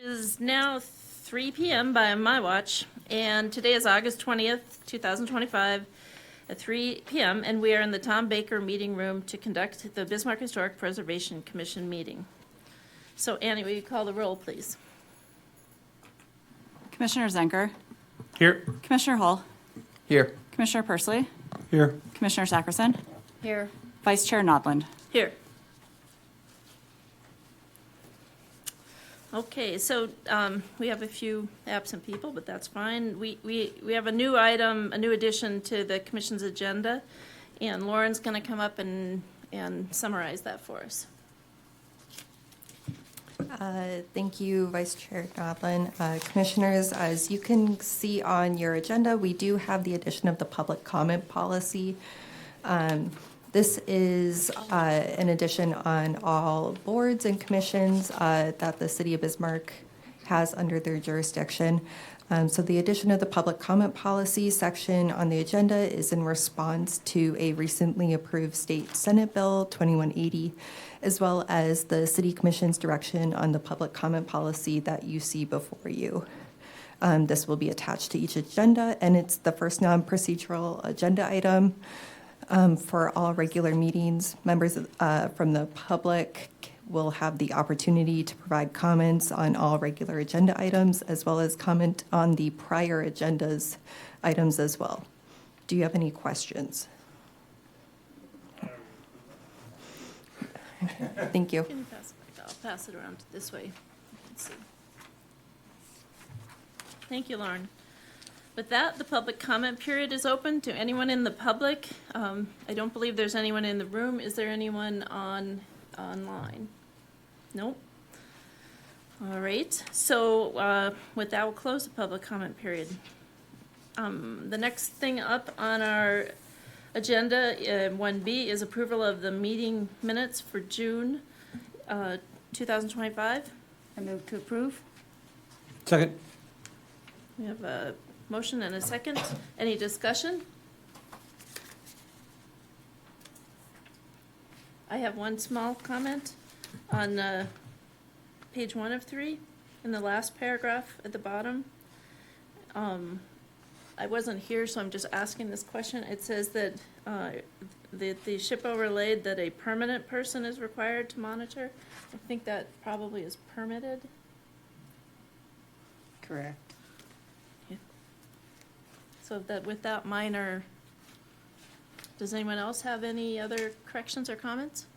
It is now 3 p.m. by my watch, and today is August 20th, 2025, at 3 p.m., and we are in the Tom Baker Meeting Room to conduct the Bismarck Historic Preservation Commission meeting. So, Annie, will you call the roll, please? Commissioner Zenker, Here. Commissioner Hull, Here. Commissioner Persley, Here. Commissioner Sackerson, Here. Vice Chair Nodland. Here. Okay, so we have a few absent people, but that's fine. We have a new item, a new addition to the commission's agenda, and Lauren's going to come up and summarize that for us. Thank you, Vice Chair Nodland. Commissioners, as you can see on your agenda, we do have the addition of the public comment policy. This is an addition on all boards and commissions that the City of Bismarck has under their jurisdiction. So the addition of the public comment policy section on the agenda is in response to a recently approved State Senate Bill 2180, as well as the City Commission's direction on the public comment policy that you see before you. This will be attached to each agenda, and it's the first non-procedural agenda item. For all regular meetings, members from the public will have the opportunity to provide comments on all regular agenda items, as well as comment on the prior agendas items as well. Do you have any questions? Thank you. Can you pass it back? I'll pass it around this way. Let's see. Thank you, Lauren. With that, the public comment period is open to anyone in the public. I don't believe there's anyone in the room. Is there anyone online? Nope. All right. So with that, we'll close the public comment period. The next thing up on our agenda, 1B, is approval of the meeting minutes for June 2025. I move to approve. Second. We have a motion and a second. Any discussion? I have one small comment on page 1 of 3, in the last paragraph at the bottom. I wasn't here, so I'm just asking this question. It says that the SHPO relayed that a permanent person is required to monitor. I think that probably is permitted. Correct. So that with that minor, does anyone else have any other corrections or comments?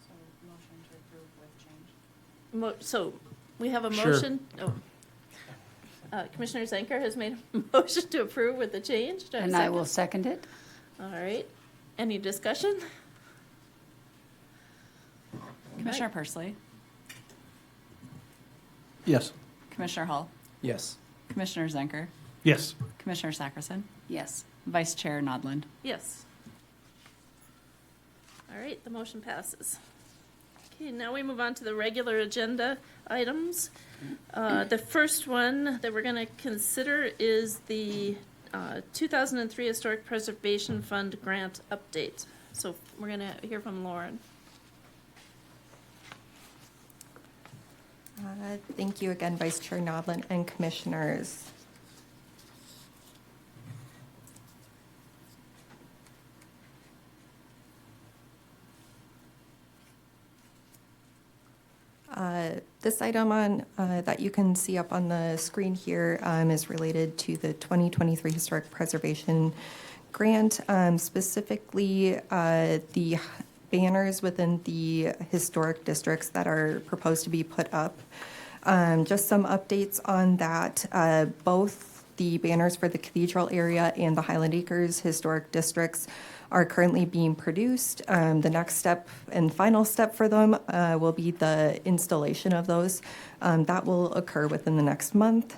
So motion to approve with change. So we have a Sure. motion. Oh. Commissioner Zenker has made a motion to approve with the change. Do I have a And I second? will second it. All right. Any discussion? Commissioner Persley, Yes. Commissioner Hull, Yes. Commissioner Zenker, Yes. Commissioner Sackerson, Yes. Vice Chair Nodland. Yes. All right, the motion passes. Okay, now we move on to the regular agenda items. The first one that we're going to consider is the 2003 Historic Preservation Fund grant update. So we're going to hear from Lauren. Thank you again, Vice Chair Nodland and Commissioners. This item on that you can see up on the screen here is related to the 2023 Historic Preservation Grant, specifically the banners within the historic districts that are proposed to be put up. Just some updates on that. Both the banners for the Cathedral area and the Highland Acres historic districts are currently being produced. The next step and final step for them will be the installation of those. That will occur within the next month.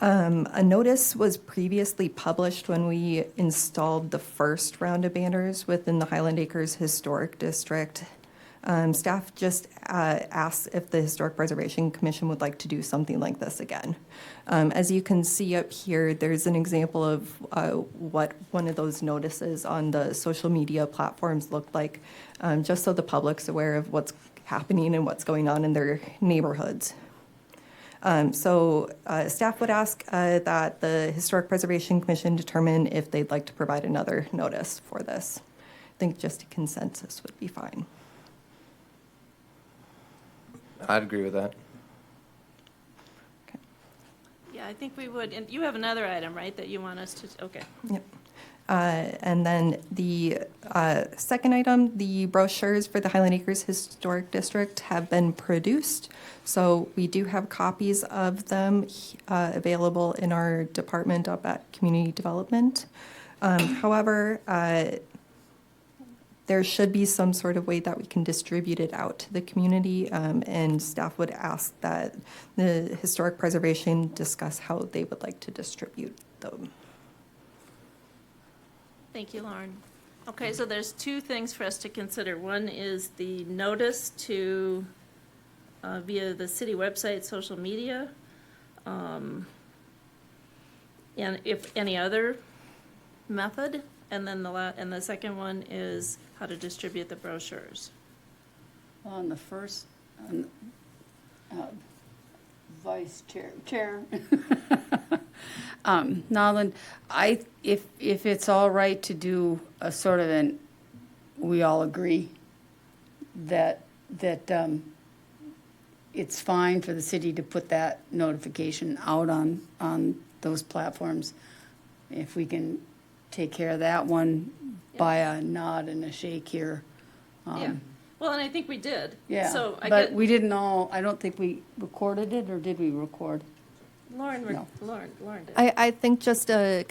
A notice was previously published when we installed the first round of banners within the Highland Acres Historic District. Staff just asked if the Historic Preservation Commission would like to do something like this again. As you can see up here, there's an example of what one of those notices on the social media platforms looked like, just so the public's aware of what's happening and what's going on in their neighborhoods. Staff would ask that the Historic Preservation Commission determine if they'd like to provide another notice for this. I think just a consensus would be fine. I'd agree with that. Yeah, I think we would. And you have another item, right, that you want us to, okay. Yep. And then the second item, the brochures for the Highland Acres Historic District have been produced. So we do have copies of them available in our department up at Community Development. However, there should be some sort of way that we can distribute it out to the community, and staff would ask that the Historic Preservation discuss how they would like to distribute them. Thank you, Lauren. Okay, so there's two things for us to consider. One is the notice to, via the city website, social media, and if any other method. And then the second one is how to distribute the brochures. On the first, Vice Chair. Nolan, if it's all right to do a sort of an, we all agree that it's fine for the city to put that notification out on those platforms. If we can take care of that one by a nod and a shake here. Yeah. Well, and I think we did. Yeah, So but we didn't all, I don't think we recorded it, or did we record? Lauren No. did. I think just a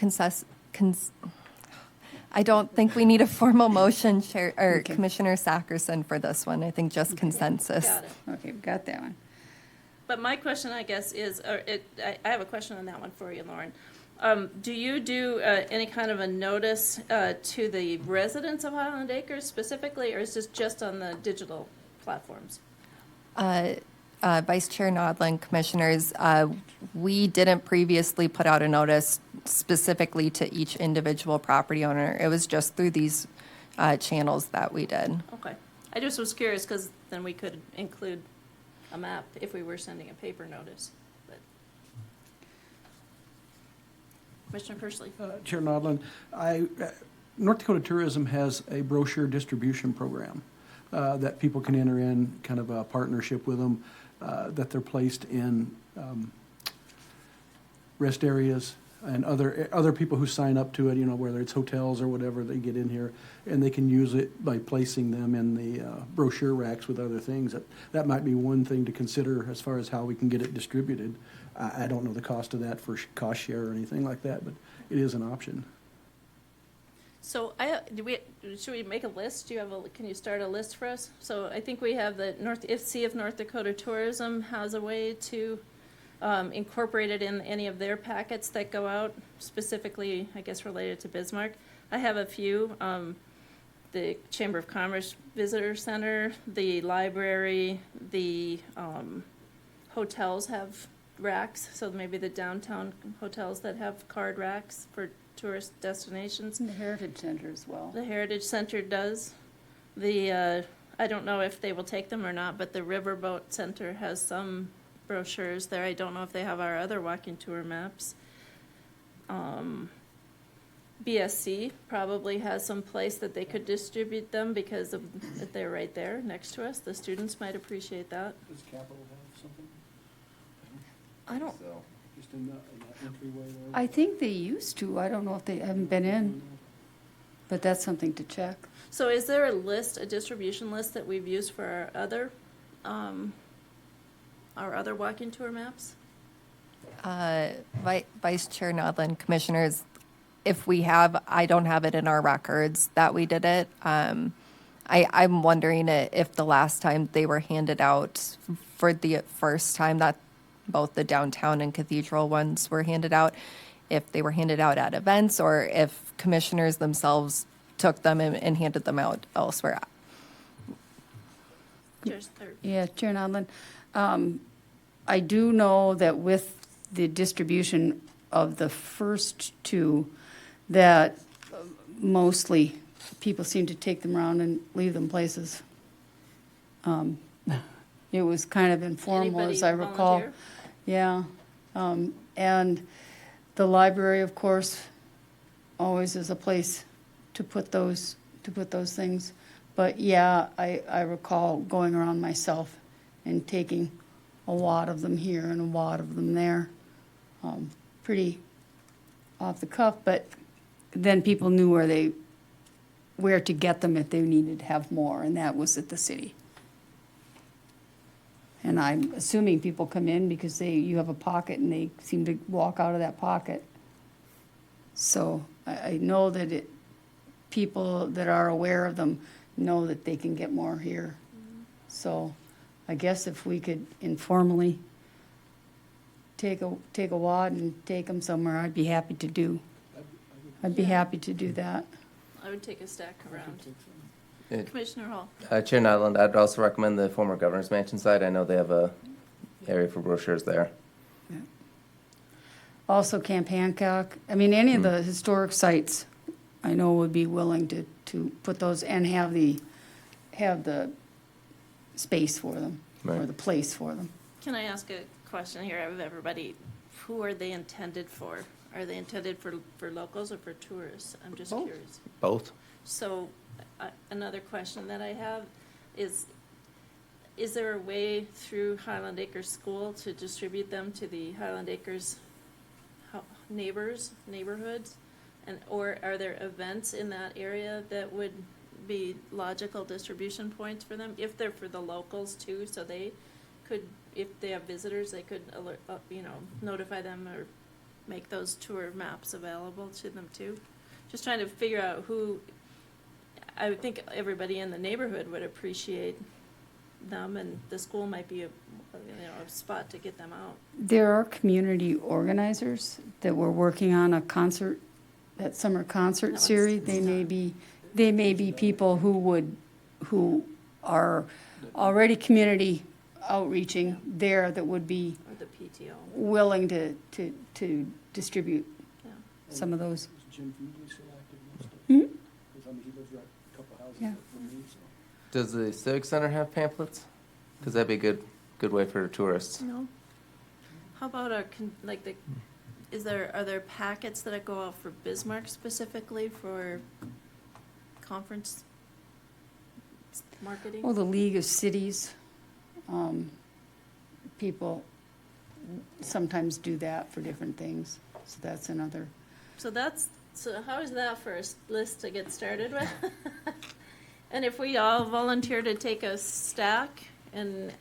I don't think we need a formal motion, Chair, or Okay. Commissioner Sackerson, for this one. I think just consensus. Got it. Okay, got that one. But my question, I guess, is, I have a question on that one for you, Lauren. Do you do any kind of a notice to the residents of Highland Acres specifically, or is this just on the digital platforms? Vice Chair Nodland, Commissioners, we didn't previously put out a notice specifically to each individual property owner. It was just through these channels that we did. Okay. I just was curious, because then we could include a map if we were sending a paper notice. But Commissioner Persley? Chair Nodland, North Dakota Tourism has a brochure distribution program that people can enter in, kind of a partnership with them, that they're placed in rest areas and other people who sign up to it, you know, whether it's hotels or whatever, they get in here, and they can use it by placing them in the brochure racks with other things. That might be one thing to consider as far as how we can get it distributed. I don't know the cost of that for cost share or anything like that, but it is an option. So should we make a list? Can you start a list for us? So I think we have see if North Dakota Tourism has a way to incorporate it in any of their packets that go out, specifically, I guess, related to Bismarck. I have a few, the Chamber of Commerce Visitor Center, the library, the hotels have racks, so maybe the downtown hotels that have card racks for tourist destinations. And the Heritage Center as well. The Heritage Center does. I don't know if they will take them or not, but the Riverboat Center has some brochures there. I don't know if they have our other walking tour maps. BSC probably has some place that they could distribute them because if they're right there next to us. The students might appreciate that. Does Capitol have something? I don't, Just in that entryway there? I think they used to. I don't know if they haven't been in, but that's something to check. so is there a distribution list that we've used for our other walking tour maps? Vice Chair Nodland, Commissioners, if we have, I don't have it in our records that we did it. I'm wondering if the last time they were handed out, for the first time that both the downtown and cathedral ones were handed out, if they were handed out at events or if commissioners themselves took them and handed them out elsewhere. Yeah, Chair Nodland. I do know that with the distribution of the first two, that mostly people seem to take them around and leave them places. It was kind of informal, Anybody as I recall. volunteer? Yeah, and the library, of course, always is a place to put those things. But yeah, I recall going around myself and taking a lot of them here and a lot of them there. Pretty off the cuff, but then people knew where to get them if they needed to have more, and that was at the city. And I'm assuming people come in because you have a pocket and they seem to walk out of that pocket. So I know that people that are aware of them know that they can get more here. So I guess if we could informally take a wad and take them somewhere, I'd be happy to do. I'd be happy to do that. I would take a stack around. It- Commissioner Hall? Chair Nyland, I'd also recommend the former Governor's Mansion side. I know they have a area for brochures there. Also Camp Hancock, I mean, any of the historic sites, I know would be willing to put those and have the space for them, or Right. the place for them. Can I ask a question here of everybody? Who are they intended for? Are they intended for locals or for tourists? I'm just Both. curious. Both? So, another question that I have is there a way through Highland Acres School to distribute them to the Highland Acres neighborhoods? Or are there events in that area that would be logical distribution points for them? If they're for the locals too, so they could, if they have visitors, they could alert, notify them or make those tour maps available to them too? Just trying to figure out who, I would think everybody in the neighborhood would appreciate them, and the school might be a spot to get them out. There are community organizers that were working on that summer concert No, series. it's They not. may be people who are already community outreaching there that would be Or the PTO, willing to distribute yeah. some of those. Is Jim Feedley still active in that stuff? Hmm? Because, I mean, he lives right a couple houses Yeah. up from me, so. Does the Civic Center have pamphlets? Because that'd be a good way for tourists. No? How about are there packets that go out for Bismarck specifically for conference marketing? Well, the League of Cities, people sometimes do that for different things, so that's another. So how is that for a list to get started with? And if we all volunteer to take a stack and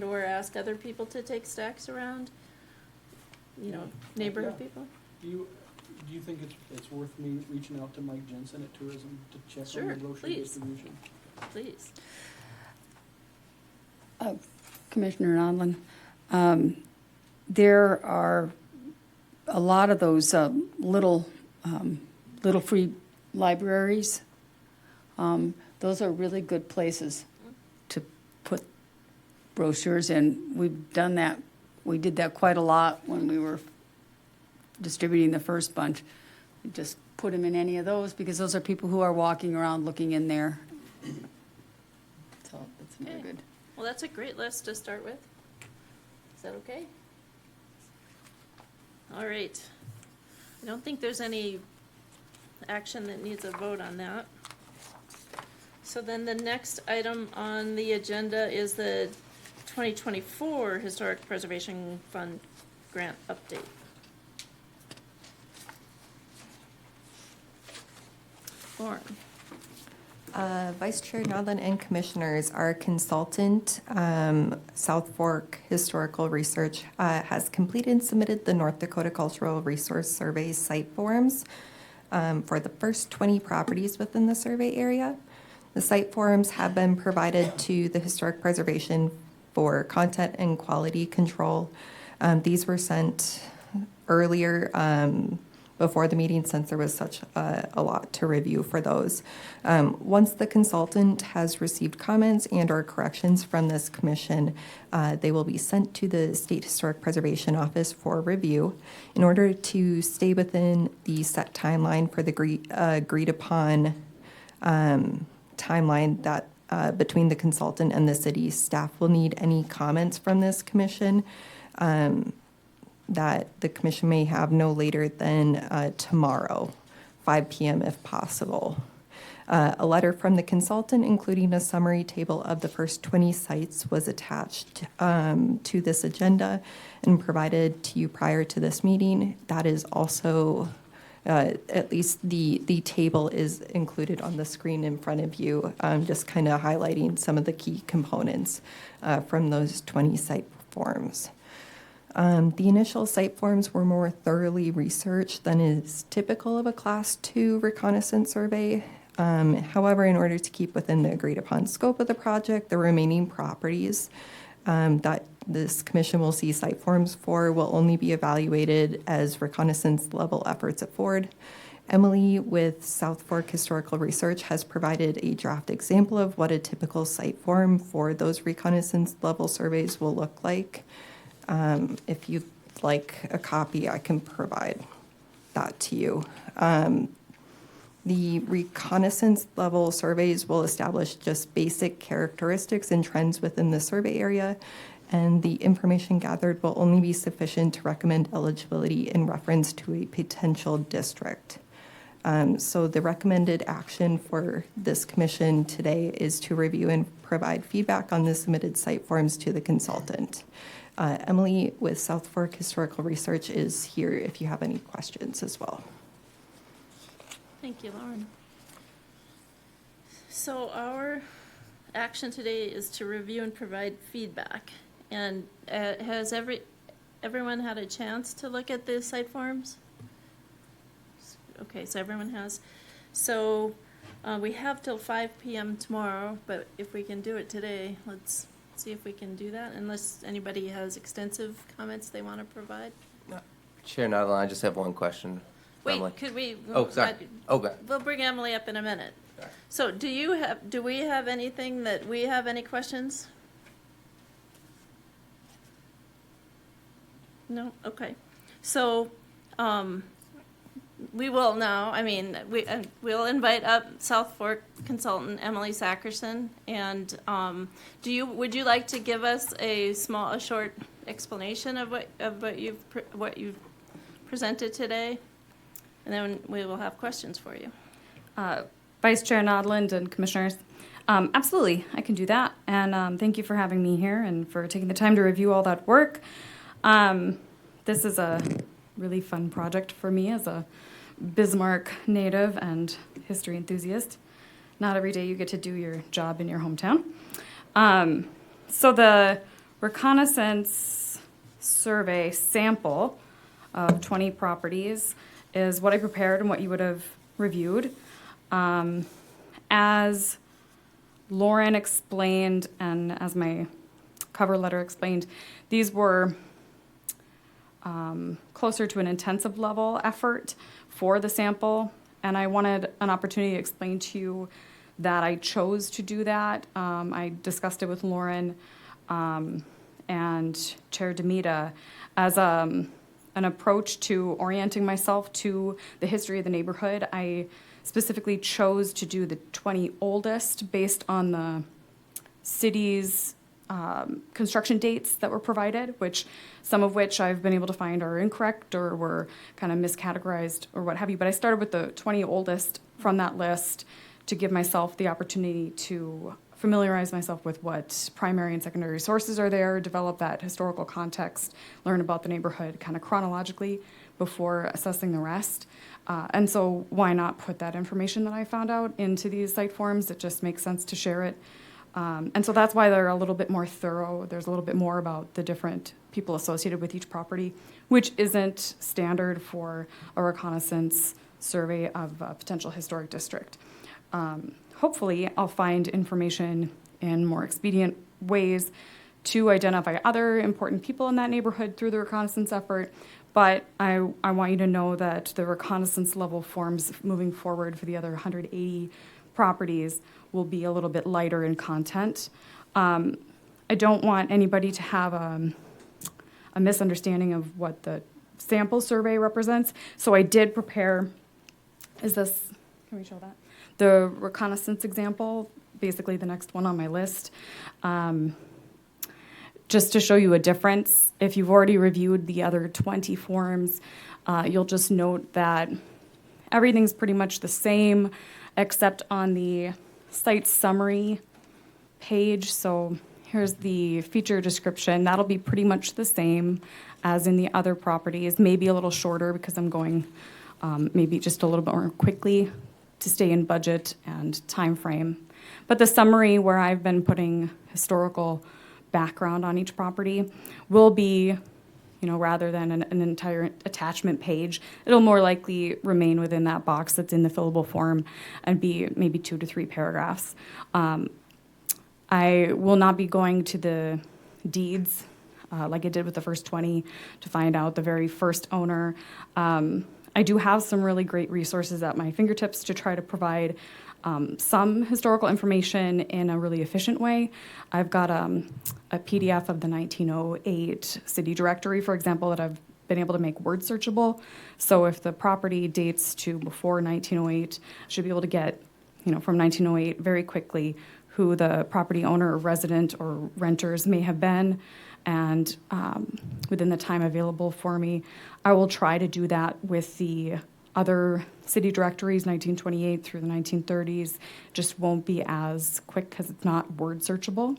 or ask other people to take stacks around, neighborhood Yeah. people? Do you think it's worth me reaching out to Mike Jensen at Tourism to check on Sure, the brochure please. distribution? Please. Commissioner Nodland, there are a lot of those little free libraries. Those are really good places to put brochures in. We've done that. We did that quite a lot when we were distributing the first bunch. We just put them in any of those because those are people who are walking around looking in there. So that's really Okay. good. Well, that's a great list to start with. Is that okay? All right. I don't think there's any action that needs a vote on that. So then the next item on the agenda is the 2024 Historic Preservation Fund grant update. Lauren. Vice Chair Nodland and Commissioners, our consultant, South Fork Historical Research, has completed and submitted the North Dakota Cultural Resource Survey site forms for the first 20 properties within the survey area. The site forms have been provided to the Historic Preservation for content and quality control. These were sent earlier before the meeting, since there was such a lot to review for those. Once the consultant has received comments and/or corrections from this commission, they will be sent to the State Historic Preservation Office for review. In order to stay within the set timeline for the agreed upon timeline that between the consultant and the city. Staff will need any comments from this commission that the commission may have no later than tomorrow, 5 p.m. if possible. A letter from the consultant, including a summary table of the first 20 sites, was attached to this agenda and provided to you prior to this meeting. That is also, at least the table is included on the screen in front of you, just kind of highlighting some of the key components from those 20 site forms. The initial site forms were more thoroughly researched than is typical of a Class 2 reconnaissance survey. However, in order to keep within the agreed upon scope of the project, the remaining properties that this commission will see site forms for will only be evaluated as reconnaissance level efforts at Ford. Emily with South Fork Historical Research has provided a draft example of what a typical site form for those reconnaissance level surveys will look like. If you'd like a copy, I can provide that to you. The reconnaissance level surveys will establish just basic characteristics and trends within the survey area, and the information gathered will only be sufficient to recommend eligibility in reference to a potential district. So the recommended action for this commission today is to review and provide feedback on the submitted site forms to the consultant. Emily with South Fork Historical Research is here if you have any questions as well. Thank you, Lauren. So our action today is to review and provide feedback. And has everyone had a chance to look at the site forms? Okay, so everyone has. So we have till 5 p.m. tomorrow, but if we can do it today, let's see if we can do that, unless anybody has extensive comments they want to provide. Chair Noddle, I just have one question. Emily. Wait, could we? Oh, sorry. Okay. We'll bring Emily up in a minute. Sorry. So do we have anything that we have any questions? No? Okay. So, we will now, we'll invite up South Fork consultant Emily Sackerson. And, would you like to give us a short explanation of what you've presented today? And then we will have questions for you. Vice Chair Nodland and Commissioners, absolutely, I can do that. And thank you for having me here and for taking the time to review all that work. This is a really fun project for me as a Bismarck native and history enthusiast. Not every day you get to do your job in your hometown. So the reconnaissance survey sample of 20 properties is what I prepared and what you would have reviewed. As Lauren explained and as my cover letter explained, these were closer to an intensive level effort for the sample, and I wanted an opportunity to explain to you that I chose to do that. I discussed it with Lauren and Chair Demita as an approach to orienting myself to the history of the neighborhood. I specifically chose to do the 20 oldest based on the city's construction dates that were provided, some of which I've been able to find are incorrect or were kind of miscategorized or what have you. But I started with the 20 oldest from that list to give myself the opportunity to familiarize myself with what primary and secondary sources are there, develop that historical context, learn about the neighborhood kind of chronologically before assessing the rest. And so why not put that information that I found out into these site forms? It just makes sense to share it. And so that's why they're a little bit more thorough. There's a little bit more about the different people associated with each property, which isn't standard for a reconnaissance survey of a potential historic district. Hopefully, I'll find information in more expedient ways to identify other important people in that neighborhood through the reconnaissance effort. But I want you to know that the reconnaissance level forms moving forward for the other 180 properties will be a little bit lighter in content. I don't want anybody to have a misunderstanding of what the sample survey represents. So I did prepare, can we show that? The reconnaissance example basically the next one on my list. Just to show you a difference, if you've already reviewed the other 20 forms, you'll just note that everything's pretty much the same, except on the site summary page. So here's the feature description. That'll be pretty much the same as in the other properties, maybe a little shorter because I'm going maybe just a little bit more quickly to stay in budget and time frame. But the summary, where I've been putting historical background on each property, will be, rather than an entire attachment page, it'll more likely remain within that box that's in the fillable form and be maybe 2 to 3 paragraphs. I will not be going to the deeds like I did with the first 20 to find out the very first owner. I do have some really great resources at my fingertips to try to provide some historical information in a really efficient way. I've got a PDF of the 1908 city directory, for example, that I've been able to make word searchable. So if the property dates to before 1908, I should be able to get, from 1908 very quickly who the property owner or resident or renters may have been. And within the time available for me, I will try to do that with the other city directories, 1928 through the 1930s. Just won't be as quick because it's not word searchable.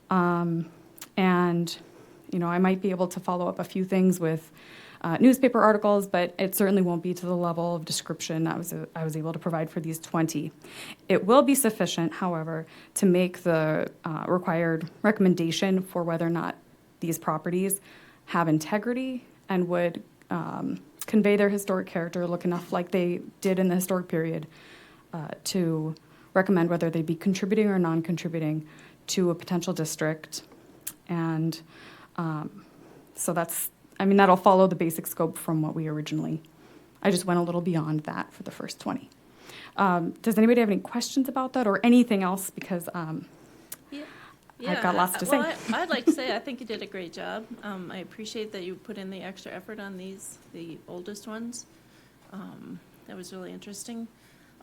And, I might be able to follow up a few things with newspaper articles, but it certainly won't be to the level of description I was able to provide for these 20. It will be sufficient, however, to make the required recommendation for whether or not these properties have integrity and would convey their historic character, look enough like they did in the historic period, to recommend whether they be contributing or non-contributing to a potential district. And so that'll follow the basic scope from what we originally, I just went a little beyond that for the first 20. Does anybody have any questions about that or anything else? Because I've got lots to say. Well, I'd like to say I think you did a great job. I appreciate that you put in the extra effort on the oldest ones. That was really interesting.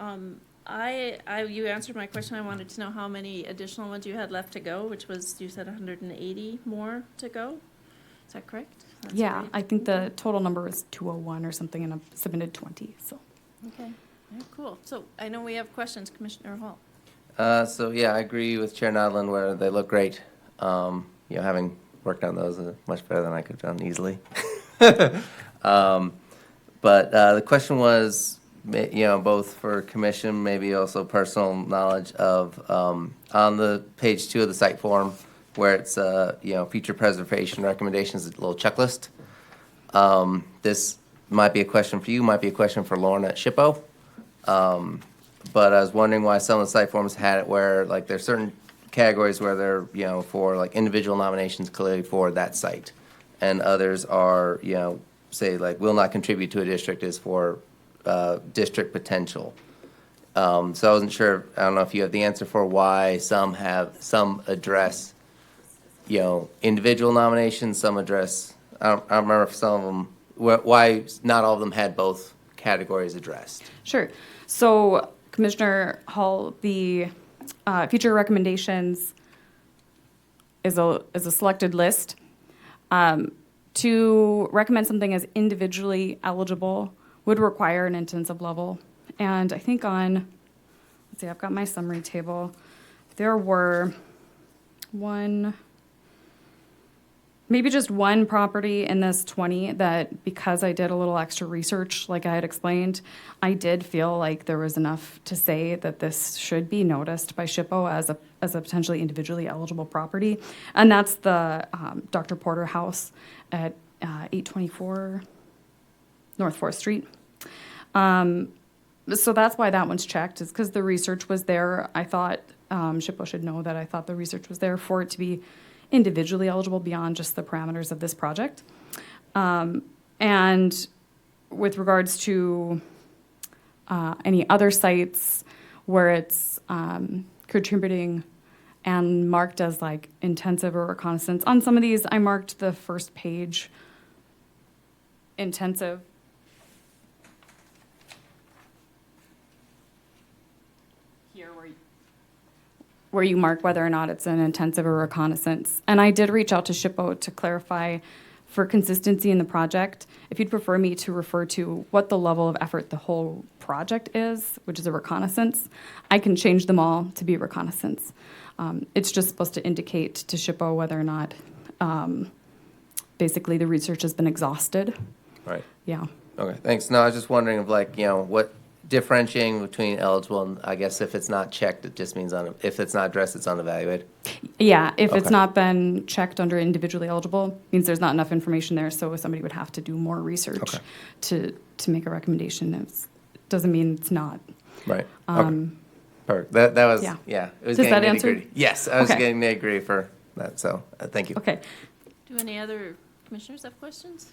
You answered my question. I wanted to know how many additional ones you had left to go, which was, you said 180 more to go. Is that correct? That's Yeah, great. I think the total number is 201 or something, and I've submitted 20, so. Okay, yeah, cool. So I know we have questions, Commissioner Hall. I agree with Chair Nodland where they look great. Having worked on those much better than I could have done easily. But the question was, both for commission, maybe also personal knowledge of, on the page 2 of the site form, where it's, future preservation recommendations, a little checklist. This might be a question for you, might be a question for Lorna at SHPO. But I was wondering why some of the site forms had it where, like, there's certain categories where they're, for, like, individual nominations clearly for that site. And others are, say, like, will not contribute to a district is for district potential. So I wasn't sure, I don't know if you have the answer for why some address, individual nominations, some address, I don't remember if some of them, why not all of them had both categories addressed. Sure. So, Commissioner Hall, the future recommendations is a selected list. To recommend something as individually eligible would require an intensive level. And I think let's see, I've got my summary table. There were maybe just one property in this 20 that, because I did a little extra research, like I had explained, I did feel like there was enough to say that this should be noticed by SHPO as a potentially individually eligible property. And that's the Dr. Porter House at 824 North 4th Street. So that's why that one's checked, is because the research was there. I thought SHPO should know that I thought the research was there for it to be individually eligible beyond just the parameters of this project. And with regards to any other sites where it's contributing and marked as like intensive or reconnaissance, on some of these I marked the first page intensive. Here where you mark whether or not it's an intensive or reconnaissance. And I did reach out to SHPO to clarify for consistency in the project, if you'd prefer me to refer to what the level of effort the whole project is, which is a reconnaissance, I can change them all to be reconnaissance. It's just supposed to indicate to SHPO whether or not basically the research has been exhausted. Right. Yeah. Okay, thanks. No, I was just wondering of like, what differentiating between eligible and I guess if it's not checked, it just means if it's not addressed, it's unevaluated. Yeah, if it's Okay. not been checked under individually eligible, means there's not enough information there, so somebody would have to do more research Okay. to make a recommendation. It doesn't mean it's not. Right. Okay. Perfect. That was, yeah. it was Does getting that answer? nitty-gritty. Yes, I was Okay. getting nitty-gritty for that, so, thank you. Okay. Do any other commissioners have questions?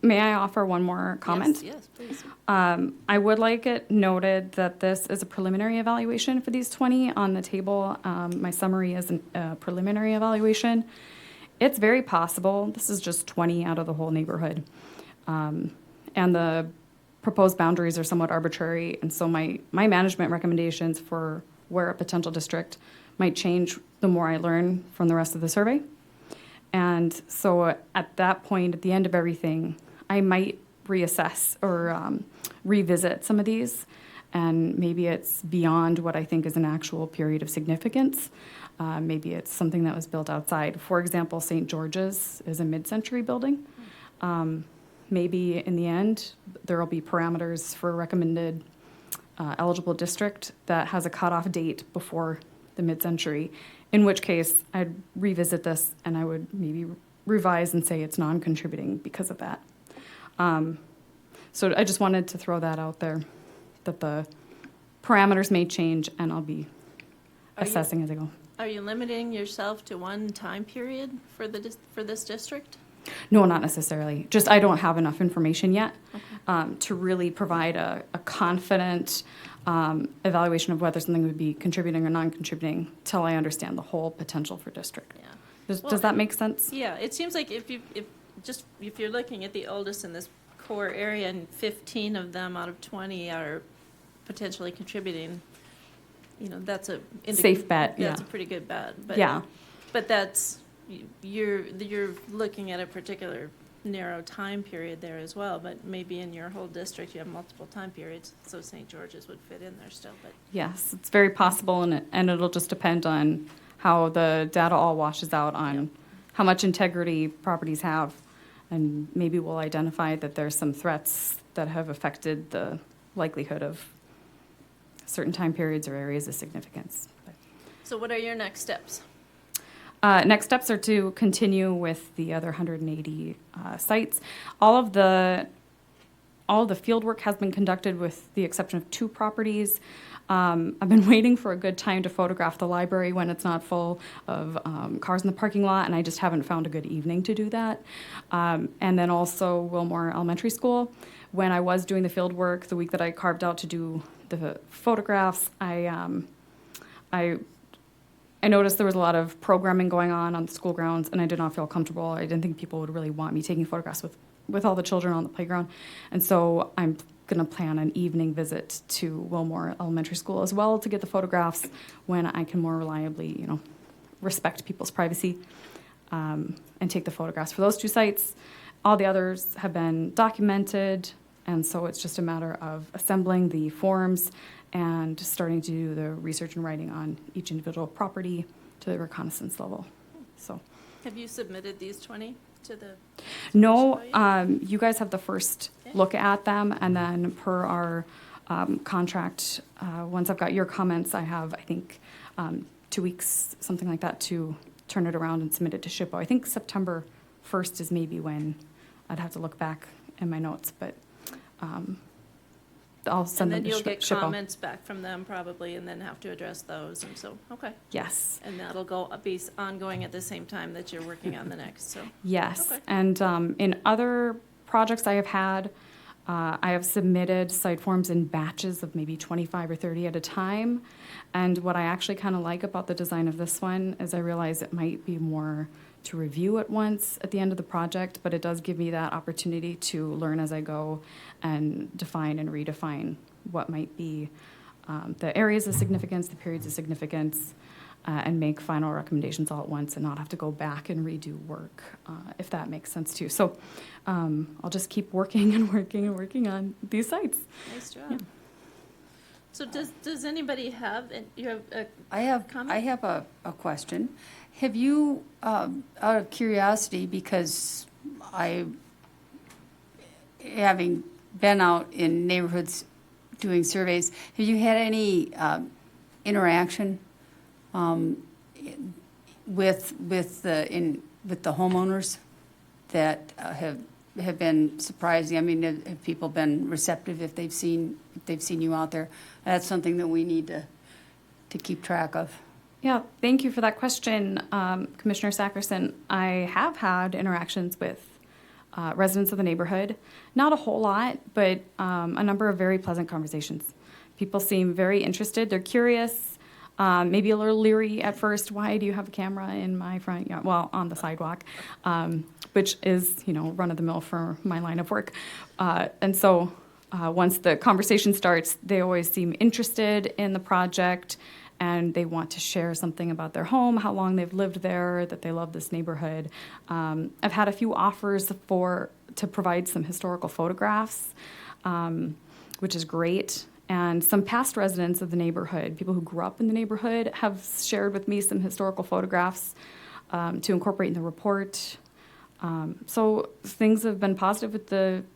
May I offer one more comment? Yes, please. I would like it noted that this is a preliminary evaluation for these 20 on the table. My summary is a preliminary evaluation. It's very possible, this is just 20 out of the whole neighborhood. And the proposed boundaries are somewhat arbitrary, and so my management recommendations for where a potential district might change the more I learn from the rest of the survey. And so at that point, at the end of everything, I might reassess or revisit some of these, and maybe it's beyond what I think is an actual period of significance. Maybe it's something that was built outside. For example, St. George's is a mid-century building. Maybe in the end, there will be parameters for a recommended eligible district that has a cutoff date before the mid-century, in which case I'd revisit this and I would maybe revise and say it's non-contributing because of that. So I just wanted to throw that out there, that the parameters may change and I'll be assessing as I go. Are you limiting yourself to one time period for this district? No, not necessarily. Just I don't have enough information yet to really provide a confident evaluation of whether something would be contributing or non-contributing till I understand the whole potential for district. Yeah. Does that make sense? Yeah, it seems like if you're looking at the oldest in this core area and 15 of them out of 20 are potentially contributing, that's a Safe bet, yeah. That's a pretty good bet. But, Yeah. But that's you're looking at a particular narrow time period there as well. But maybe in your whole district you have multiple time periods, so St. George's would fit in there still. But Yes, it's very possible, and it'll just depend on how the data all washes out on how much integrity properties have, and maybe we'll identify that there's some threats that have affected the likelihood of certain time periods or areas of significance. so what are your next steps? Next steps are to continue with the other 180 sites. All of the field work has been conducted with the exception of 2 properties. I've been waiting for a good time to photograph the library when it's not full of cars in the parking lot, and I just haven't found a good evening to do that. And then also Wilmore Elementary School. When I was doing the field work, the week that I carved out to do the photographs, I noticed there was a lot of programming going on the school grounds, and I did not feel comfortable. I didn't think people would really want me taking photographs with all the children on the playground. And so I'm going to plan an evening visit to Wilmore Elementary School as well to get the photographs when I can more reliably, respect people's privacy and take the photographs for those 2 sites. All the others have been documented, and so it's just a matter of assembling the forms and starting to do the research and writing on each individual property to the reconnaissance level. So, Have you submitted these 20 to the? no, you guys have the first look at them, and then per our contract, once I've got your comments, I have, I think, 2 weeks, something like that, to turn it around and submit it to SHPO. I think September 1st is maybe when I'd have to look back in my notes, but I'll send them And to then you'll get SHPO. comments back from them probably, and then have to address those, and so, okay. Yes. And that'll be ongoing at the same time that you're working on the next, so. Yes, Okay. and in other projects I have had, I have submitted site forms in batches of maybe 25 or 30 at a time. And what I actually kind of like about the design of this one is I realize it might be more to review at once at the end of the project, but it does give me that opportunity to learn as I go and define and redefine what might be the areas of significance, the periods of significance, and make final recommendations all at once and not have to go back and redo work, if that makes sense too. So I'll just keep working and working and working on these sites. Nice job. Yeah. So does anybody have, you have a I have comment? a question. Have you, out of curiosity, because having been out in neighborhoods doing surveys, have you had any interaction with the homeowners that have been surprising? I mean, have people been receptive if they've seen you out there? That's something that we need to keep track of. Yeah, thank you for that question, Commissioner Sackerson. I have had interactions with residents of the neighborhood. Not a whole lot, but a number of very pleasant conversations. People seem very interested. They're curious, maybe a little leery at first. Why do you have a camera in my front yard? Well, on the sidewalk, which is, run of the mill for my line of work. And so once the conversation starts, they always seem interested in the project, and they want to share something about their home, how long they've lived there, that they love this neighborhood. I've had a few offers to provide some historical photographs, which is great. And some past residents of the neighborhood, people who grew up in the neighborhood, have shared with me some historical photographs to incorporate in the report. So things have been positive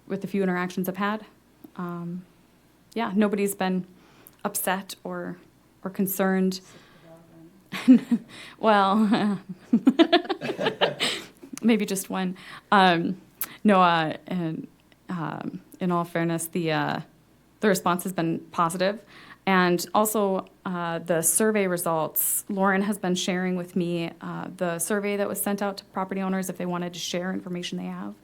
with the few interactions I've had. Yeah, nobody's been upset or concerned. Well, maybe just one. And in all fairness, the response has been positive. And also the survey results, Lauren has been sharing with me the survey that was sent out to property owners if they wanted to share information they have.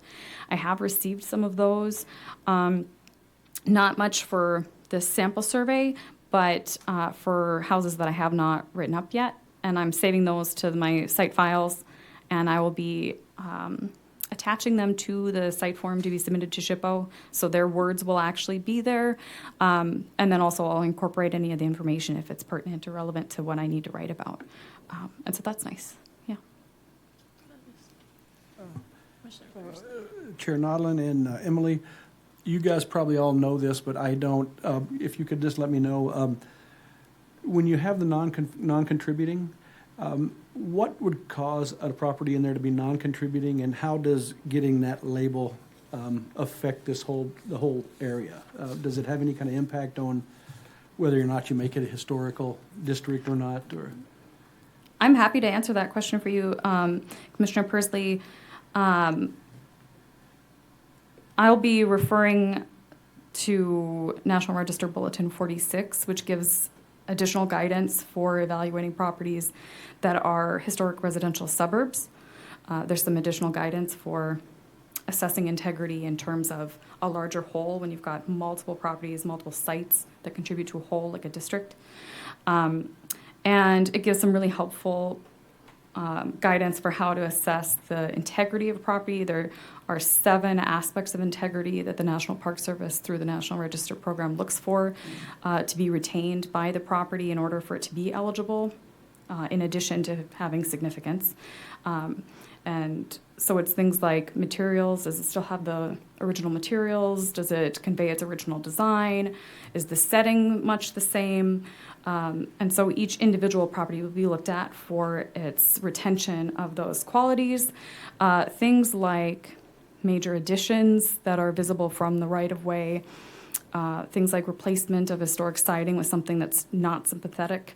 I have received some of those. Not much for this sample survey, but for houses that I have not written up yet. And I'm saving those to my site files, and I will be attaching them to the site form to be submitted to SHPO, so their words will actually be there. And then also I'll incorporate any of the information if it's pertinent or relevant to what I need to write about. And so that's nice, yeah. Chair Nodlin and Emily, you guys probably all know this, but I don't. If you could just let me know, when you have the non-contributing, what would cause a property in there to be non-contributing, and how does getting that label affect the whole area? Does it have any kind of impact on whether or not you make it a historical district or not? Or I'm happy to answer that question for you, Commissioner Persley. I'll be referring to National Register Bulletin 46, which gives additional guidance for evaluating properties that are historic residential suburbs. There's some additional guidance for assessing integrity in terms of a larger whole when you've got multiple properties, multiple sites that contribute to a whole, like a district. And it gives some really helpful guidance for how to assess the integrity of a property. There are 7 aspects of integrity that the National Park Service through the National Register program looks for to be retained by the property in order for it to be eligible, in addition to having significance. And so it's things like materials. Does it still have the original materials? Does it convey its original design? Is the setting much the same? And so each individual property will be looked at for its retention of those qualities. Things like major additions that are visible from the right-of-way, things like replacement of historic siding with something that's not sympathetic,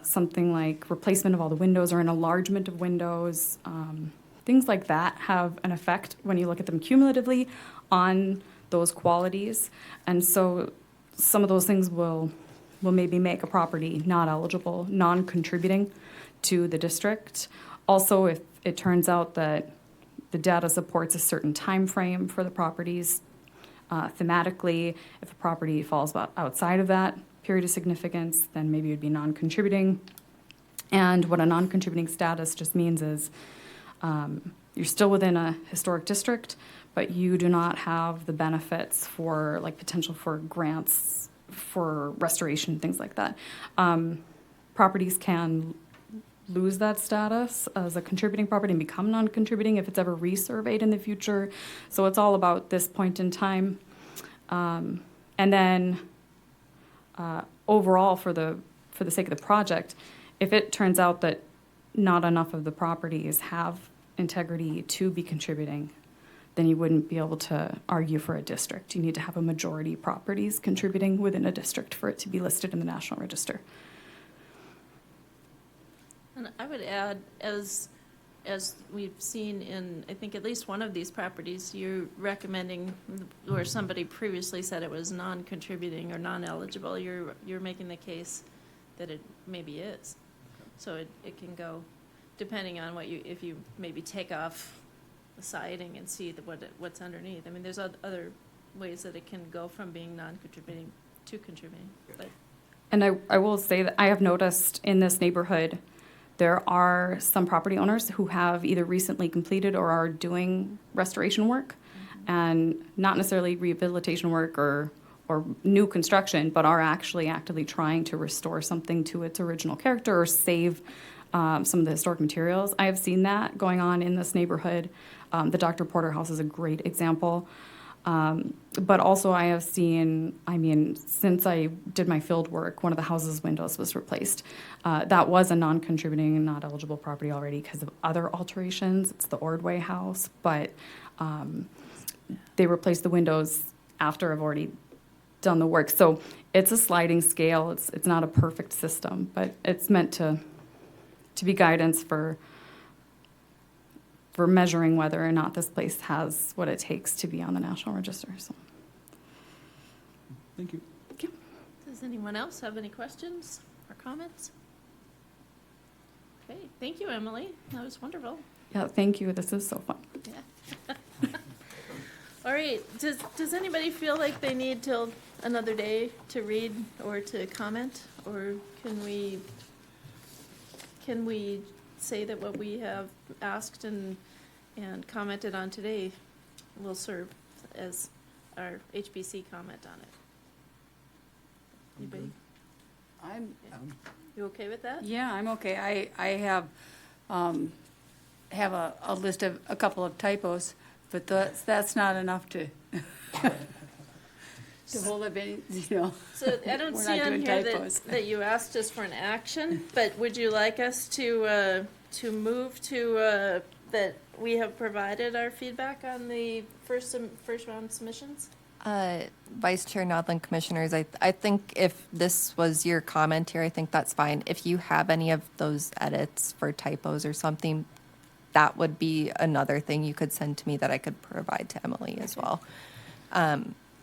something like replacement of all the windows or an enlargement of windows. Things like that have an effect when you look at them cumulatively on those qualities. And so some of those things will maybe make a property not eligible, non-contributing to the district. Also, if it turns out that the data supports a certain time frame for the properties, thematically, if a property falls outside of that period of significance, then maybe it would be non-contributing. And what a non-contributing status just means is you're still within a historic district, but you do not have the benefits for, like, potential for grants for restoration, things like that. Properties can lose that status as a contributing property and become non-contributing if it's ever resurveyed in the future. So it's all about this point in time. And then overall, for the sake of the project, if it turns out that not enough of the properties have integrity to be contributing, then you wouldn't be able to argue for a district. You need to have a majority properties contributing within a district for it to be listed in the National Register. And I would add, as we've seen in, I think, at least one of these properties, you're recommending, where somebody previously said it was non-contributing or non-eligible, you're making the case that it maybe is. So it can go, depending on if you maybe take off the siding and see what's underneath. I mean, there's other ways that it can go from being non-contributing to contributing. But And I will say that I have noticed in this neighborhood, there are some property owners who have either recently completed or are doing restoration work, and not necessarily rehabilitation work or new construction, but are actually actively trying to restore something to its original character or save some of the historic materials. I have seen that going on in this neighborhood. The Dr. Porter House is a great example. But also I have seen, I mean, since I did my field work, one of the house's windows was replaced. That was a non-contributing and not eligible property already because of other alterations. It's the Ordway house, but they replaced the windows after I've already done the work. So it's a sliding scale. It's not a perfect system, but it's meant to be guidance for measuring whether or not this place has what it takes to be on the National Register. So, Thank you. does anyone else have any questions or comments? Okay, thank you, Emily. That was wonderful. yeah, thank you. This is so fun. Yeah. All right, does anybody feel like they need till another day to read or to comment? Or can we say that what we have asked and commented on today will serve as our HBC comment on it? Anybody? You okay with that? Yeah, I'm okay. I have a list of a couple of typos, but that's not enough to hold up any, So I don't We're see not on doing here typos. that you asked us for an action, but would you like us to move to, that we have provided our feedback on the first round submissions? Vice Chair Nodland, Commissioners, I think if this was your comment here, I think that's fine. If you have any of those edits for typos or something, that would be another thing you could send to me that I could provide to Emily as well.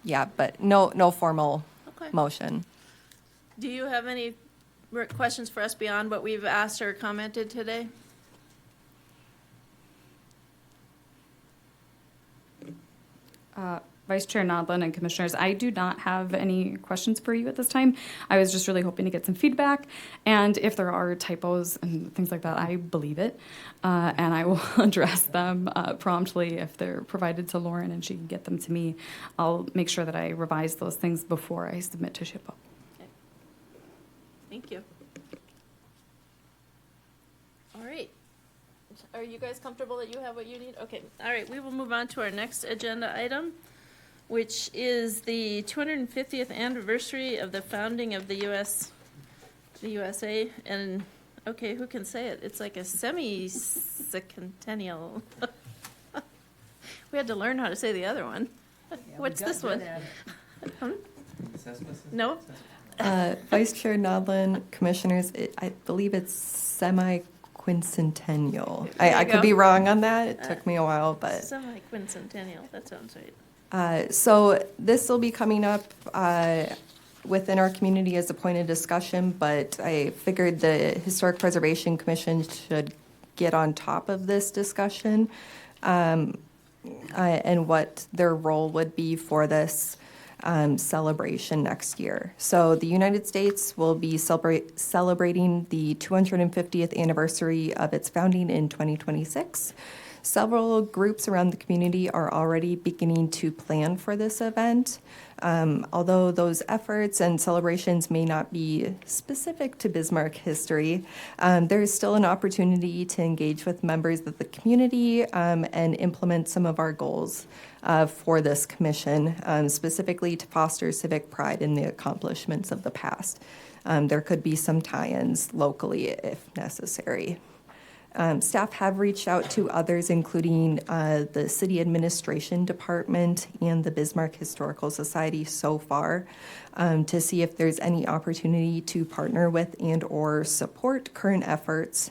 Yeah, but no formal Okay. motion. Do you have any questions for us beyond what we've asked or commented today? Vice Chair Nodland and Commissioners, I do not have any questions for you at this time. I was just really hoping to get some feedback, and if there are typos and things like that, I believe it, and I will address them promptly if they're provided to Lauren and she can get them to me. I'll make sure that I revise those things before I submit to SHPO. Okay. Thank you. All right. Are you guys comfortable that you have what you need? Okay. All right. We will move on to our next agenda item, which is the 250th anniversary of the founding of the USA. And, okay, who can say it? It's like a semi-centennial. We had to learn how to say the other one. What's this one? No? Vice Chair Nodland, Commissioners, I believe it's semi-quincentennial. There you I go. could be wrong on that. It took me a while, but. Semi-quincentennial. That sounds right. So this will be coming up within our community as a point of discussion, but I figured the Historic Preservation Commission should get on top of this discussion and what their role would be for this celebration next year. So the United States will be celebrating the 250th anniversary of its founding in 2026. Several groups around the community are already beginning to plan for this event. Although those efforts and celebrations may not be specific to Bismarck history, there is still an opportunity to engage with members of the community and implement some of our goals for this commission, specifically to foster civic pride in the accomplishments of the past. There could be some tie-ins locally if necessary. Staff have reached out to others, including the City Administration Department and the Bismarck Historical Society so far, to see if there's any opportunity to partner with and/or support current efforts.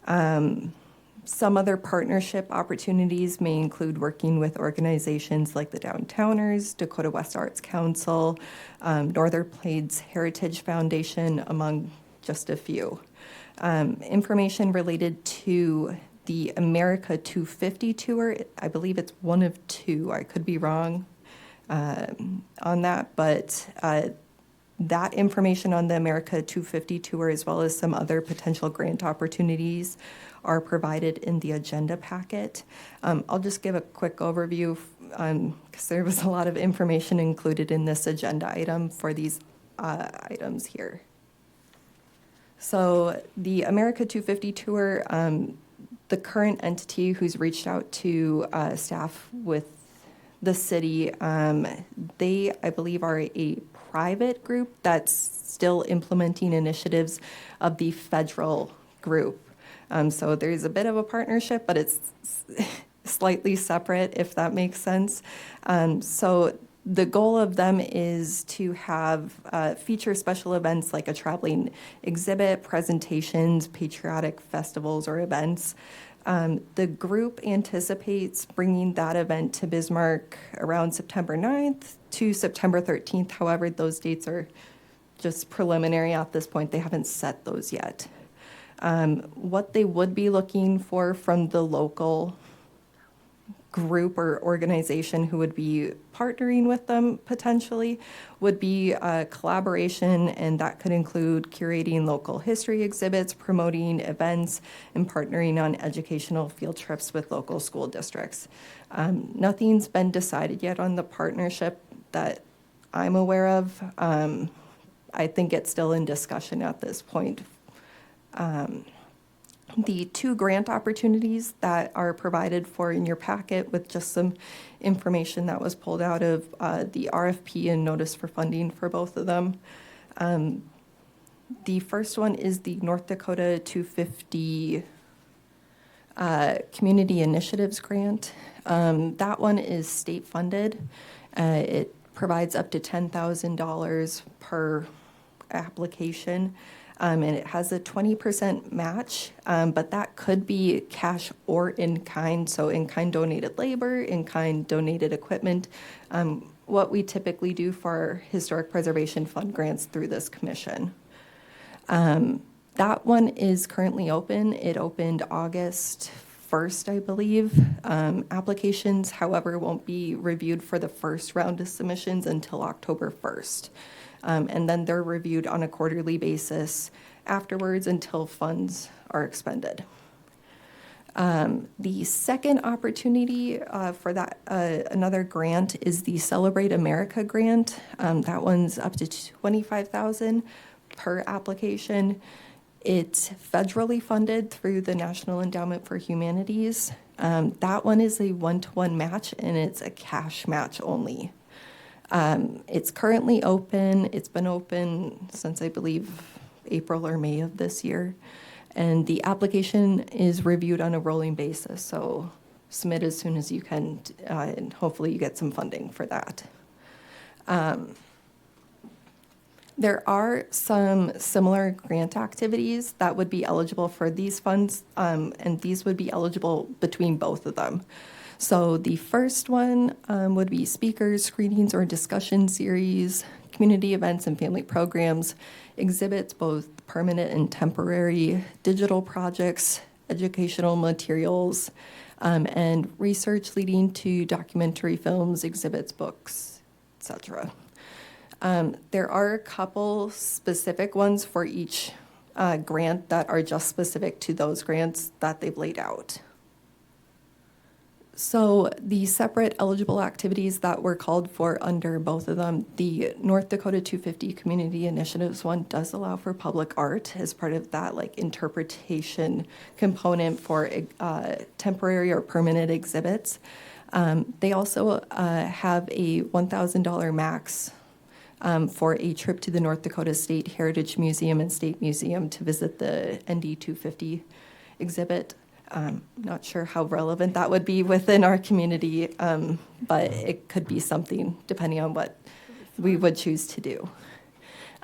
Some other partnership opportunities may include working with organizations like the Downtowners, Dakota West Arts Council, Northern Plains Heritage Foundation, among just a few. Information related to the America 250 tour, I believe it's one of two, I could be wrong on that, but that information on the America 250 tour, as well as some other potential grant opportunities, are provided in the agenda packet. I'll just give a quick overview because there was a lot of information included in this agenda item for these items here. So the America 250 tour, the current entity who's reached out to staff with the city, they, I believe, are a private group that's still implementing initiatives of the federal group. So there's a bit of a partnership, but it's slightly separate, if that makes sense. So the goal of them is to have feature special events like a traveling exhibit, presentations, patriotic festivals, or events. The group anticipates bringing that event to Bismarck around September 9th to September 13th. However, those dates are just preliminary at this point. They haven't set those yet. What they would be looking for from the local group or organization who would be partnering with them potentially would be a collaboration, and that could include curating local history exhibits, promoting events, and partnering on educational field trips with local school districts. Nothing's been decided yet on the partnership that I'm aware of. I think it's still in discussion at this point. The two grant opportunities that are provided for in your packet with just some information that was pulled out of the RFP and notice for funding for both of them. The first one is the North Dakota 250 Community Initiatives Grant. That one is state funded. It provides up to $10,000 per application. And it has a 20% match, but that could be cash or in-kind, so in-kind donated labor, in-kind donated equipment, what we typically do for Historic Preservation Fund grants through this commission. That one is currently open. It opened August 1st, I believe. Applications, however, won't be reviewed for the first round of submissions until October 1st. And then they're reviewed on a quarterly basis afterwards until funds are expended. The second opportunity for that, another grant, is the Celebrate America grant. That one's up to $25,000 per application. It's federally funded through the National Endowment for Humanities. That one is a 1-to-1 match, and it's a cash match only. It's currently open. It's been open since, I believe, April or May of this year. And the application is reviewed on a rolling basis, so submit as soon as you can, and hopefully you get some funding for that. There are some similar grant activities that would be eligible for these funds, and these would be eligible between both of them. So the first one would be speakers, screenings, or discussion series, community events and family programs, exhibits, both permanent and temporary, digital projects, educational materials, and research leading to documentary films, exhibits, books, etc. There are a couple specific ones for each grant that are just specific to those grants that they've laid out. So the separate eligible activities that were called for under both of them, the North Dakota 250 Community Initiatives one does allow for public art as part of that like interpretation component for temporary or permanent exhibits. They also have a $1,000 max for a trip to the North Dakota State Heritage Museum and State Museum to visit the ND 250 exhibit. Not sure how relevant that would be within our community, but it could be something depending on what we would choose to do.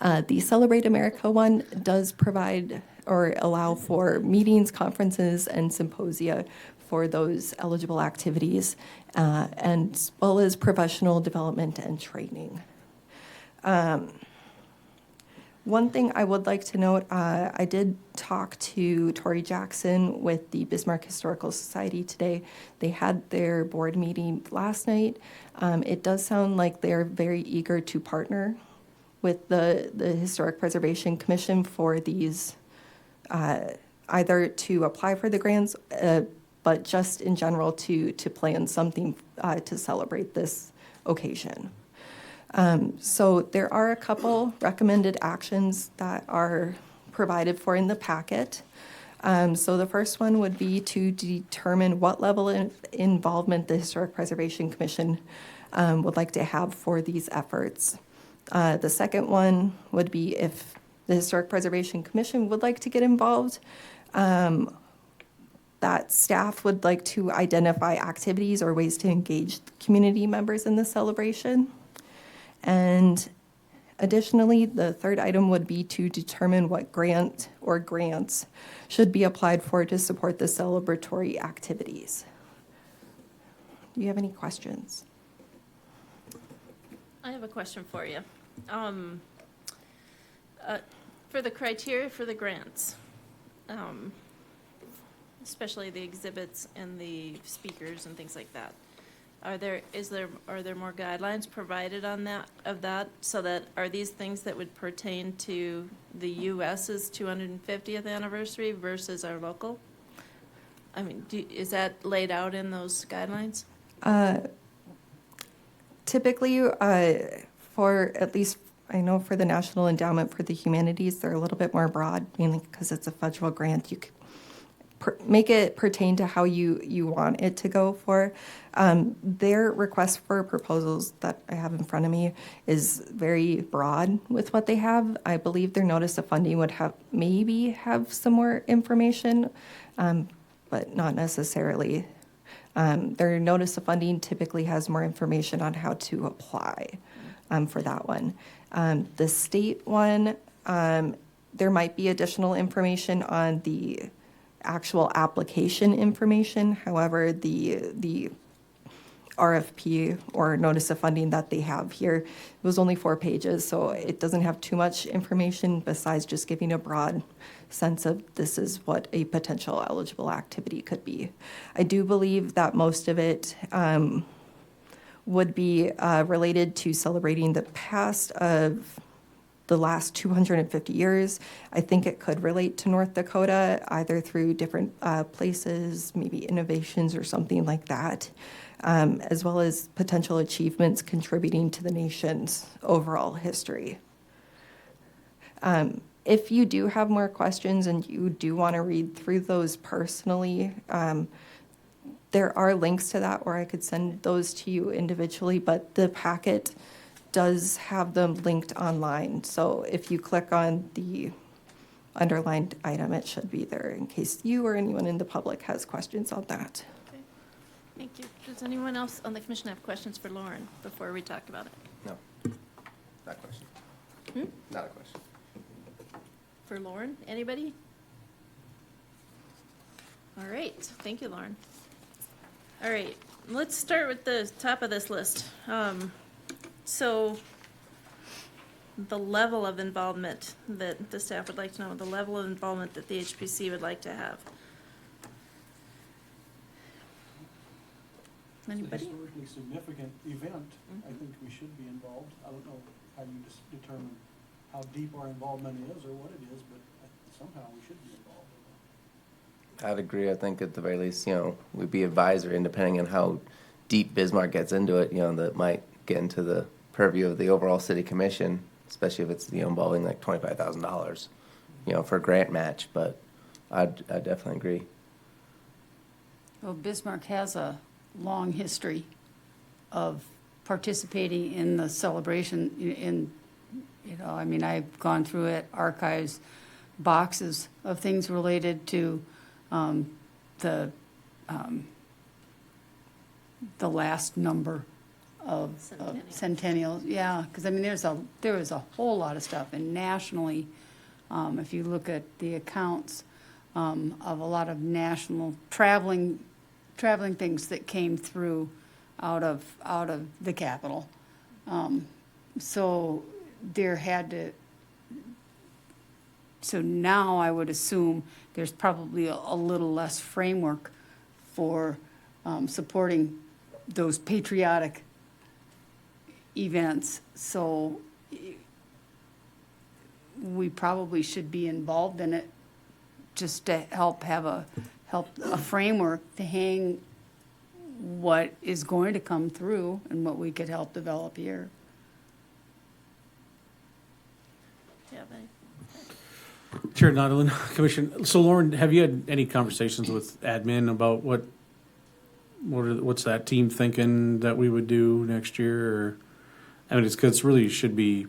The Celebrate America one does provide or allow for meetings, conferences, and symposia for those eligible activities, and as well as professional development and training. One thing I would like to note, I did talk to Tori Jackson with the Bismarck Historical Society today. They had their board meeting last night. It does sound like they're very eager to partner with the Historic Preservation Commission for these, either to apply for the grants, but just in general to plan something to celebrate this occasion. So there are a couple recommended actions that are provided for in the packet. So the first one would be to determine what level of involvement the Historic Preservation Commission would like to have for these efforts. The second one would be if the Historic Preservation Commission would like to get involved, that staff would like to identify activities or ways to engage community members in the celebration. And additionally, the third item would be to determine what grant or grants should be applied for to support the celebratory activities. Do you have any questions? I have a question for you. For the criteria for the grants, especially the exhibits and the speakers and things like that, are there more guidelines provided on that so that are these things that would pertain to the U.S.'s 250th anniversary versus our local? I mean, is that laid out in those guidelines? Typically, for at least, I know for the National Endowment for the Humanities, they're a little bit more broad, mainly because it's a federal grant. You could make it pertain to how you want it to go for. Their request for proposals that I have in front of me is very broad with what they have. I believe their notice of funding would maybe have some more information, but not necessarily. Their notice of funding typically has more information on how to apply for that one. The state one, there might be additional information on the actual application information. However, the RFP or notice of funding that they have here was only 4 pages, so it doesn't have too much information besides just giving a broad sense of this is what a potential eligible activity could be. I do believe that most of it would be related to celebrating the past of the last 250 years. I think it could relate to North Dakota, either through different places, maybe innovations or something like that, as well as potential achievements contributing to the nation's overall history. If you do have more questions and you do want to read through those personally, there are links to that, or I could send those to you individually, but the packet does have them linked online. So if you click on the underlined item, it should be there in case you or anyone in the public has questions on that. Okay, thank you. Does anyone else on the commission have questions for Lauren before we talk about it? No, not a question. Not a question. For Lauren, anybody? All right, thank you, Lauren. All right, let's start with the top of this list. So the level of involvement that the staff would like to know, the level of involvement that the HPC would like to have. Anybody? It's a historically significant event. I think we should be involved. I don't know how you just determine how deep our involvement is or what it is, but somehow we should be involved. I'd agree. I think at the very least, we'd be advisory, and depending on how deep Bismarck gets into it, that might get into the purview of the overall city commission, especially if it's, involving like $25,000, for a grant match, but I'd definitely agree. Well, Bismarck has a long history of participating in the celebration I've gone through it, archives, boxes of things related to the last number of centennials. Yeah, because there was a whole lot of stuff, and nationally, if you look at the accounts of a lot of national traveling things that came through out of the capital. So there had to. So now I would assume there's probably a little less framework for supporting those patriotic events. So we probably should be involved in it just to help have a framework to hang what is going to come through and what we could help develop here. Yeah, but Chair Nodelin, Commission. So Lauren, have you had any conversations with admin about what's that team thinking that we would do next year? Or, it's because really should be,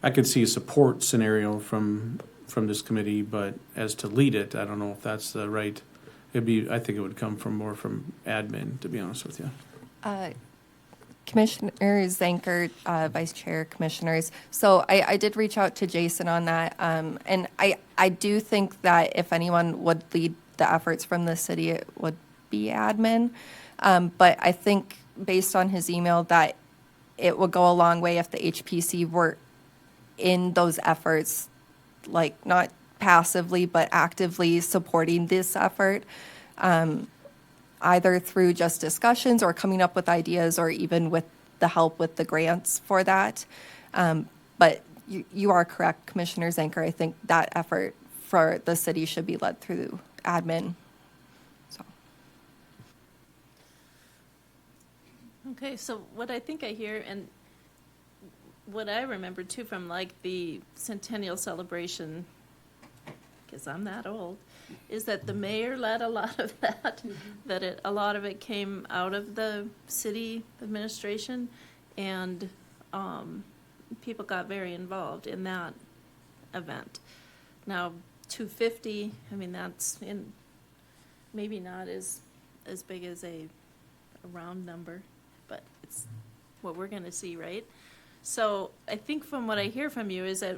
I could see a support scenario from this committee, but as to lead it, I don't know if that's the right. I think it would come more from admin, to be honest with you. Commissioner Zanker, Vice Chair, Commissioners. So I did reach out to Jason on that. And I do think that if anyone would lead the efforts from the city, it would be admin. But I think based on his email that it would go a long way if the HPC were in those efforts, like not passively, but actively supporting this effort. Either through just discussions or coming up with ideas or even with the help with the grants for that. But you are correct, Commissioner Zanker. I think that effort for the city should be led through admin. So. okay, so what I think I hear, and what I remember too from like the centennial celebration, because I'm that old, is that the mayor led a lot of that, that a lot of it came out of the city administration, and people got very involved in that event. Now, 250, that's maybe not as big as a round number, but it's what we're going to see, right? So I think from what I hear from you is that,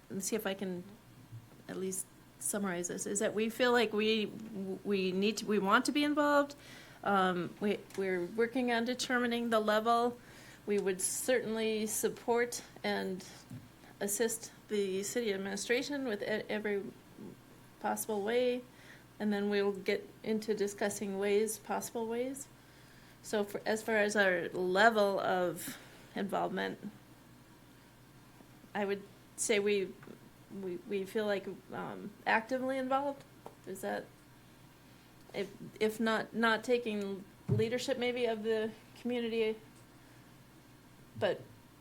let's see if I can at least summarize this, is that we feel like we want to be involved. We're working on determining the level. We would certainly support and assist the city administration with every possible way, and then we'll get into discussing possible ways. So as far as our level of involvement, I would say we feel like actively involved. Is that, if not taking leadership maybe of the community, but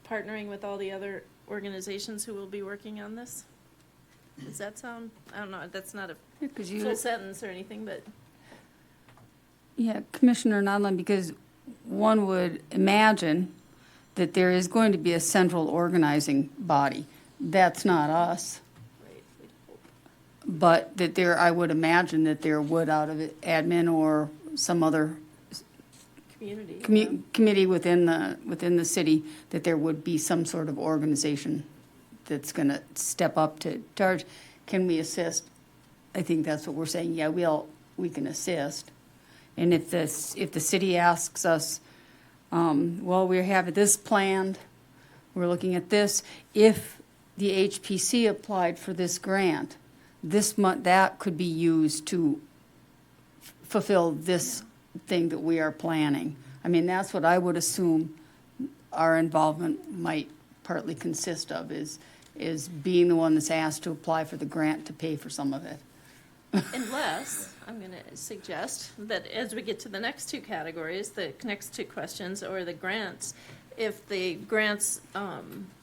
partnering with all the other organizations who will be working on this? Does that sound, I don't know, that's not a full sentence or anything, but. Yeah, Commissioner Nodland, because one would imagine that there is going to be a central organizing body. That's not us. But that I would imagine that there would, out of it, admin or some other committee within the city, that there would be some sort of organization that's going to step up to charge. Can we assist? I think that's what we're saying. Yeah, we can assist. And if the city asks us, well, we have this planned, we're looking at this. If the HPC applied for this grant, this month that could be used to fulfill this thing that we are planning. That's what I would assume our involvement might partly consist of, is being the one that's asked to apply for the grant to pay for some of it. Unless, I'm going to suggest that as we get to the next two categories, the next two questions, or the grants, if the grants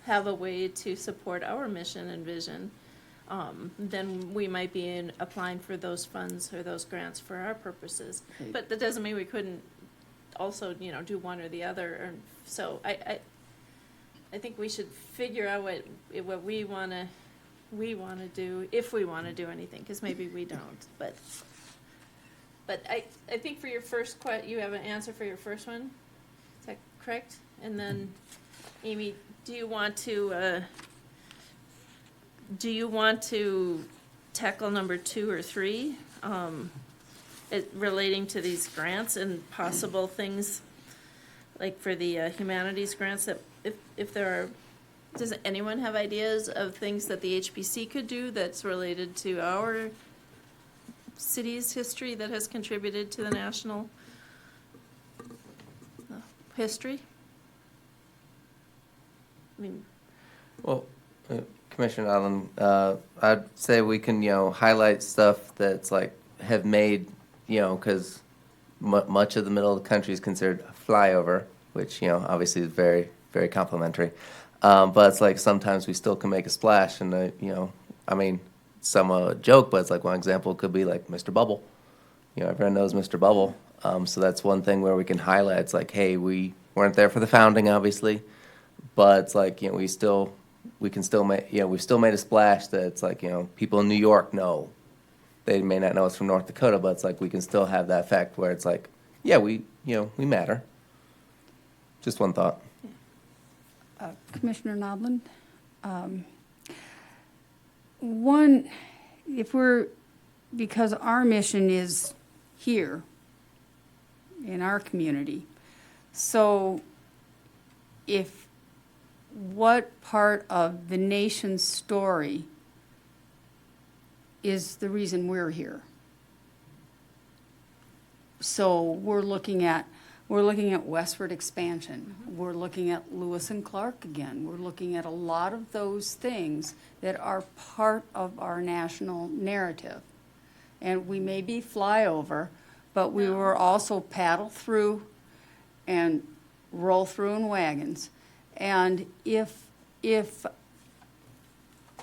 have a way to support our mission and vision, then we might be applying for those funds or those grants for our purposes. Right. But that doesn't mean we couldn't also, do one or the other. So I think we should figure out what we want to do, if we want to do anything, because maybe we don't. But I think for your first you have an answer for your first one. Is that correct? And then, Amy, do you want to tackle number 2 or 3, relating to these grants and possible things, like for the humanities grants, that if there are, does anyone have ideas of things that the HPC could do that's related to our city's history that has contributed to the national history? I mean, Well, Commissioner Allen, I'd say we can, highlight stuff that's like, have made, because much of the middle of the country is considered a flyover, which, obviously is very, very complimentary. But it's like sometimes we still can make a splash, and, I mean, some joke, but it's like one example could be like Mr. Bubble. Everyone knows Mr. Bubble. So that's one thing where we can highlight. It's like, hey, we weren't there for the founding, obviously, but it's like, we can still make, we've still made a splash that it's like, people in New York know. They may not know it's from North Dakota, but it's like we can still have that fact where it's like, yeah, we matter. Just one thought. Commissioner Nodland, because our mission is here in our community, so what part of the nation's story is the reason we're here? So we're looking at westward expansion. We're looking at Lewis and Clark again. We're looking at a lot of those things that are part of our national narrative. And we may be flyover, but we were also paddle through and roll through in wagons. And if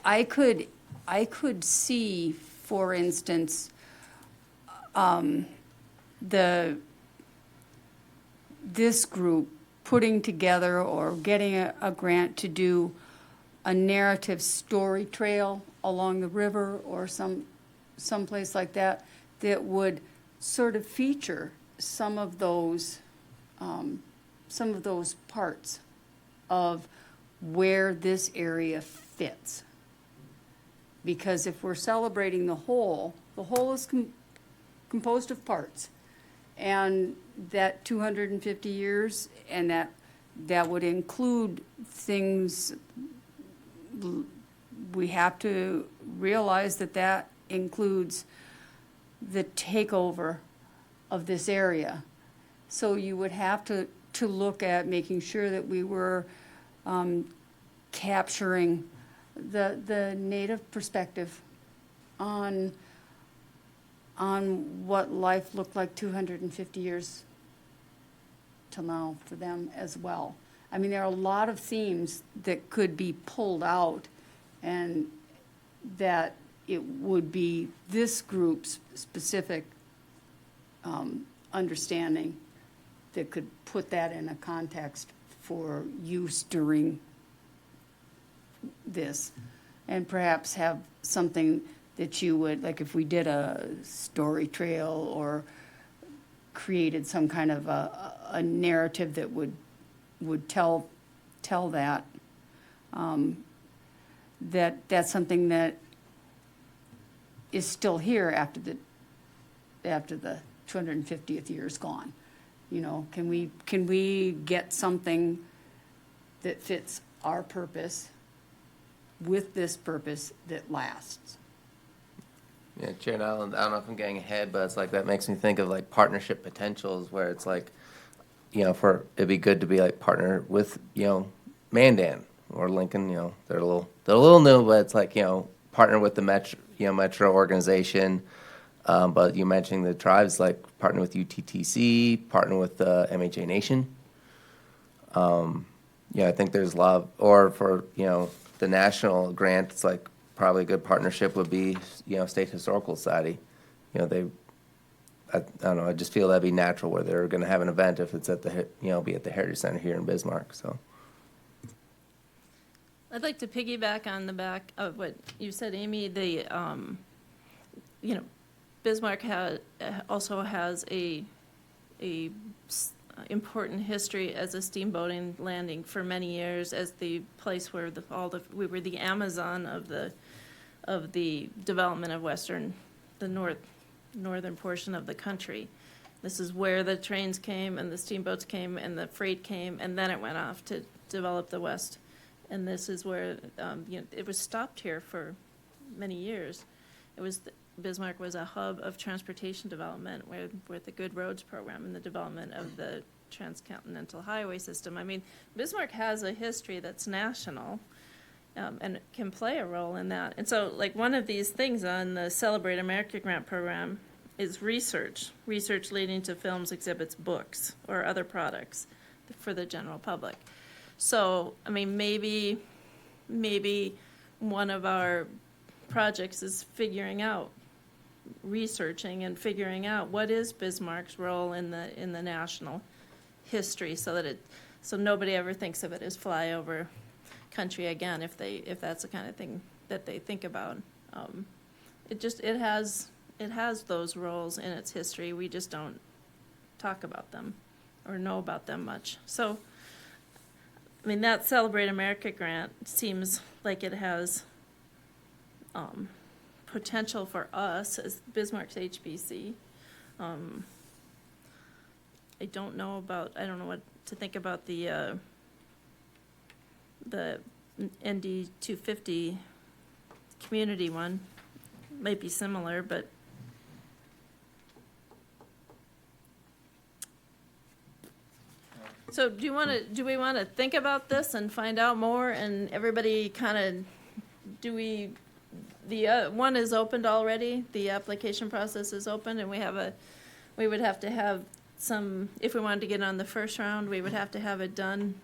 I could see, for instance, this group putting together or getting a grant to do a narrative story trail along the river or someplace like that would sort of feature some of those parts of where this area fits. Because if we're celebrating the whole is composed of parts. And that 250 years, and that would include things, we have to realize that includes the takeover of this area. So you would have to look at making sure that we were capturing the Native perspective on what life looked like 250 years till now for them as well. I mean, there are a lot of themes that could be pulled out, and that it would be this group's specific understanding that could put that in a context for use during this, and perhaps have something that you would, like if we did a story trail or created some kind of a narrative that would tell that, that's something that is still here after the 250th year is gone. Can we get something that fits our purpose with this purpose that lasts? Yeah, Chair Allen, I don't know if I'm getting ahead, but it's like that makes me think of like partnership potentials where it's like, it'd be good to be like partner with, Mandan or Lincoln, they're a little new, but it's like, partner with the metro organization, But you mentioning the tribes, like partner with UTTC, partner with MHA Nation. Yeah, I think there's a lot, or for, the national grant, it's like probably a good partnership would be, State Historical Society. I don't know, I just feel that'd be natural where they're gonna have an event if it's at be at the Heritage Center here in Bismarck, so. I'd like to piggyback on the back of what you said, Amy. Bismarck also has a important history as a steamboating landing for many years, as the place where we were the Amazon of the development of the northern portion of the country. This is where the trains came and the steamboats came and the freight came, and then it went off to develop the West. And this is where it was stopped here for many years. Bismarck was a hub of transportation development with the Good Roads program and the development of the transcontinental highway system. I mean, Bismarck has a history that's national, and can play a role in that. And so, like, one of these things on the Celebrate America Grant program is research leading to films, exhibits, books, or other products for the general public. So, I mean, maybe one of our projects is researching and figuring out what is Bismarck's role in the national history, so nobody ever thinks of it as flyover country again, if that's the kind of thing that they think about. It has those roles in its history. We just don't talk about them or know about them much. So, I mean, that Celebrate America grant seems like it has potential for us as Bismarck's HBC. I don't know what to think about the ND 250 community one. Might be similar, but so do we want to think about this and find out more, and everybody kind of, the one is opened already, the application process is open, and we would have to have some, if we wanted to get on the first round, we would have to have it done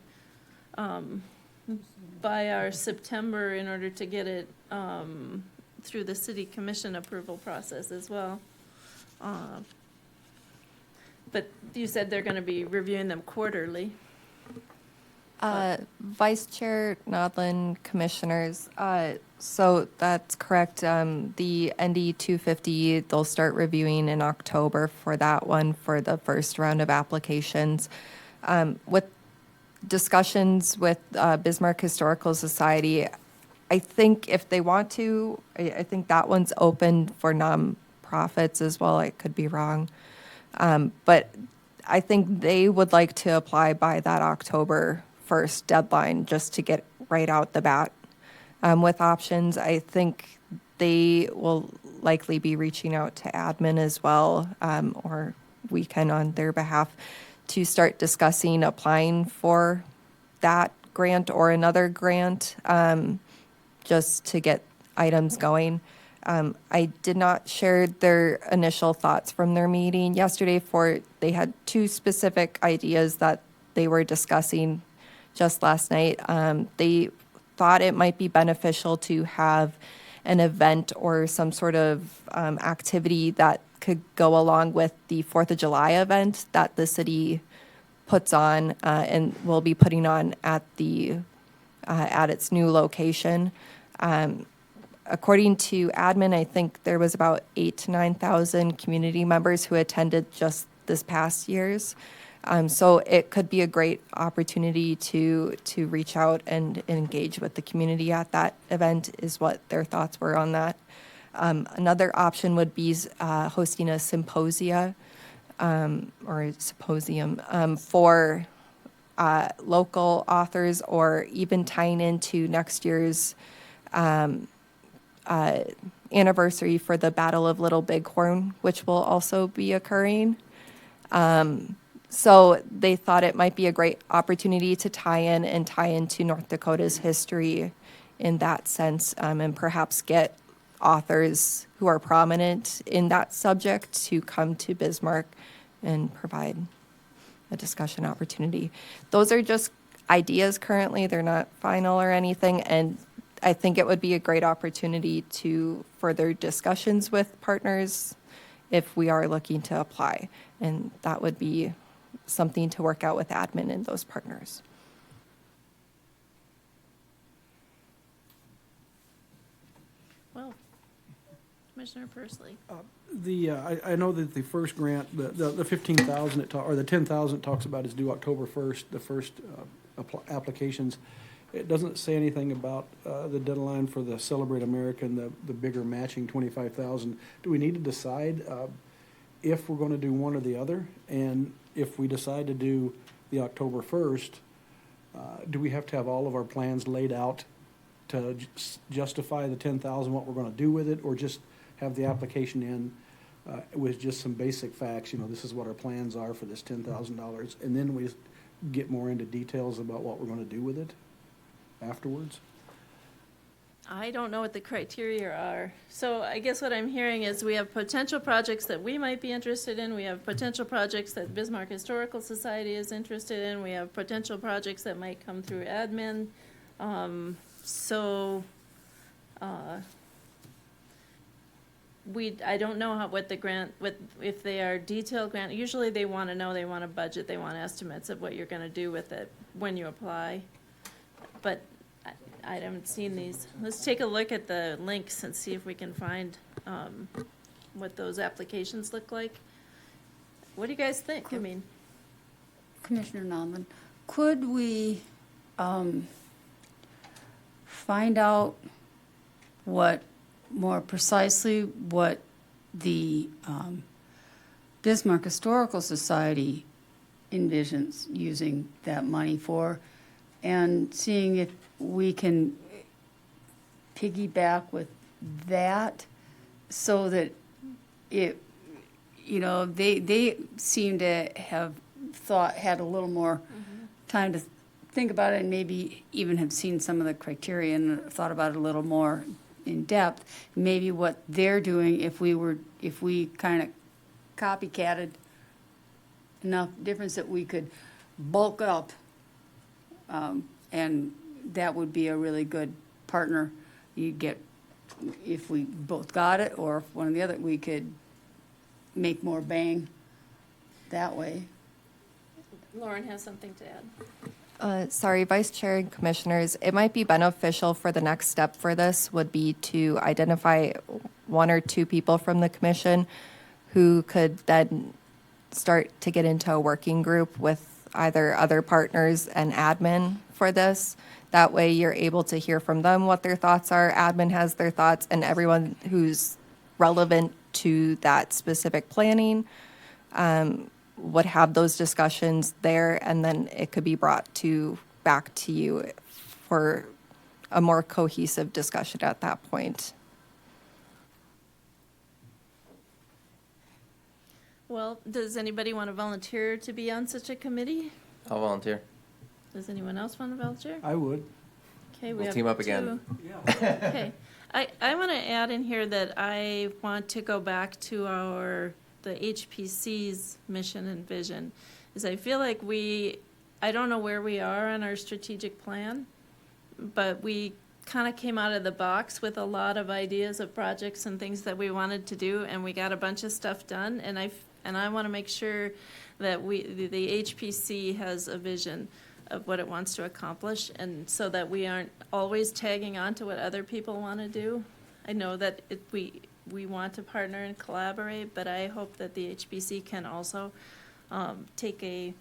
by our September in order to get it through the city commission approval process as well. But you said they're going to be reviewing them quarterly. Vice Chair Nodlin, Commissioners, so that's correct. The ND 250, they'll start reviewing in October for that one for the first round of applications. With discussions with Bismarck Historical Society, I think if they want to, I think that one's open for nonprofits as well. I could be wrong. But I think they would like to apply by that October 1st deadline just to get right out the bat. With options, I think they will likely be reaching out to admin as well, or we can on their behalf, to start discussing applying for that grant or another grant, just to get items going. I did not share their initial thoughts from their meeting yesterday. They had two specific ideas that they were discussing just last night. They thought it might be beneficial to have an event or some sort of activity that could go along with the 4th of July event that the city puts on and will be putting on at its new location. According to admin, I think there was about 8,000 to 9,000 community members who attended just this past year's. So it could be a great opportunity to reach out and engage with the community at that event, is what their thoughts were on that. Another option would be hosting a symposium for local authors, or even tying into next year's anniversary for the Battle of Little Bighorn, which will also be occurring. So they thought it might be a great opportunity to tie into North Dakota's history in that sense, and perhaps get authors who are prominent in that subject to come to Bismarck and provide a discussion opportunity. Those are just ideas currently, they're not final or anything, and I think it would be a great opportunity to further discussions with partners if we are looking to apply. And that would be something to work out with admin and those partners. Well, Commissioner Pursley. I know that the first grant, the 15,000 or the 10,000 it talks about is due October 1st, the first applications. It doesn't say anything about the deadline for the Celebrate America and the bigger matching 25,000. Do we need to decide if we're going to do one or the other? And if we decide to do the October 1st, do we have to have all of our plans laid out to justify the 10,000, what we're going to do with it, or just have the application in with just some basic facts? This is what our plans are for this $10,000, and then we get more into details about what we're going to do with it afterwards? I don't know what the criteria are. So I guess what I'm hearing is we have potential projects that we might be interested in. We have potential projects that Bismarck Historical Society is interested in. We have potential projects that might come through admin. I don't know what the grant, if they are detailed grant. Usually they want to know, they want a budget, they want estimates of what you're going to do with it when you apply. But I haven't seen these. Let's take a look at the links and see if we can find what those applications look like. What do you guys think? I mean, Commissioner Nonlin, could we find out more precisely what the Bismarck Historical Society envisions using that money for, and seeing if we can piggyback with that so that they seem to have had a little more time to think about it, and maybe even have seen some of the criteria and thought about it a little more in depth. Maybe what they're doing, if we kind of copycatted enough difference that we could bulk up, and that would be a really good partner. You'd get, if we both got it, or if one or the other, we could make more bang that way. Lauren has something to add. Sorry, Vice Chair and Commissioners, it might be beneficial for the next step for this would be to identify one or two people from the commission who could then start to get into a working group with either other partners and admin for this. That way you're able to hear from them what their thoughts are, admin has their thoughts, and everyone who's relevant to that specific planning would have those discussions there, and then it could be brought back to you for a more cohesive discussion at that point. Well, does anybody want to volunteer to be on such a committee? I'll volunteer. Does anyone else want to volunteer? I would. Okay, we We'll have team up again. two. Okay, I want to add in here that I want to go back to the HPC's mission and vision, is I feel like I don't know where we are on our strategic plan, but we kind of came out of the box with a lot of ideas of projects and things that we wanted to do, and we got a bunch of stuff done, and I want to make sure that the HPC has a vision of what it wants to accomplish, and so that we aren't always tagging on to what other people want to do. I know that we want to partner and collaborate, but I hope that the HBC can also take a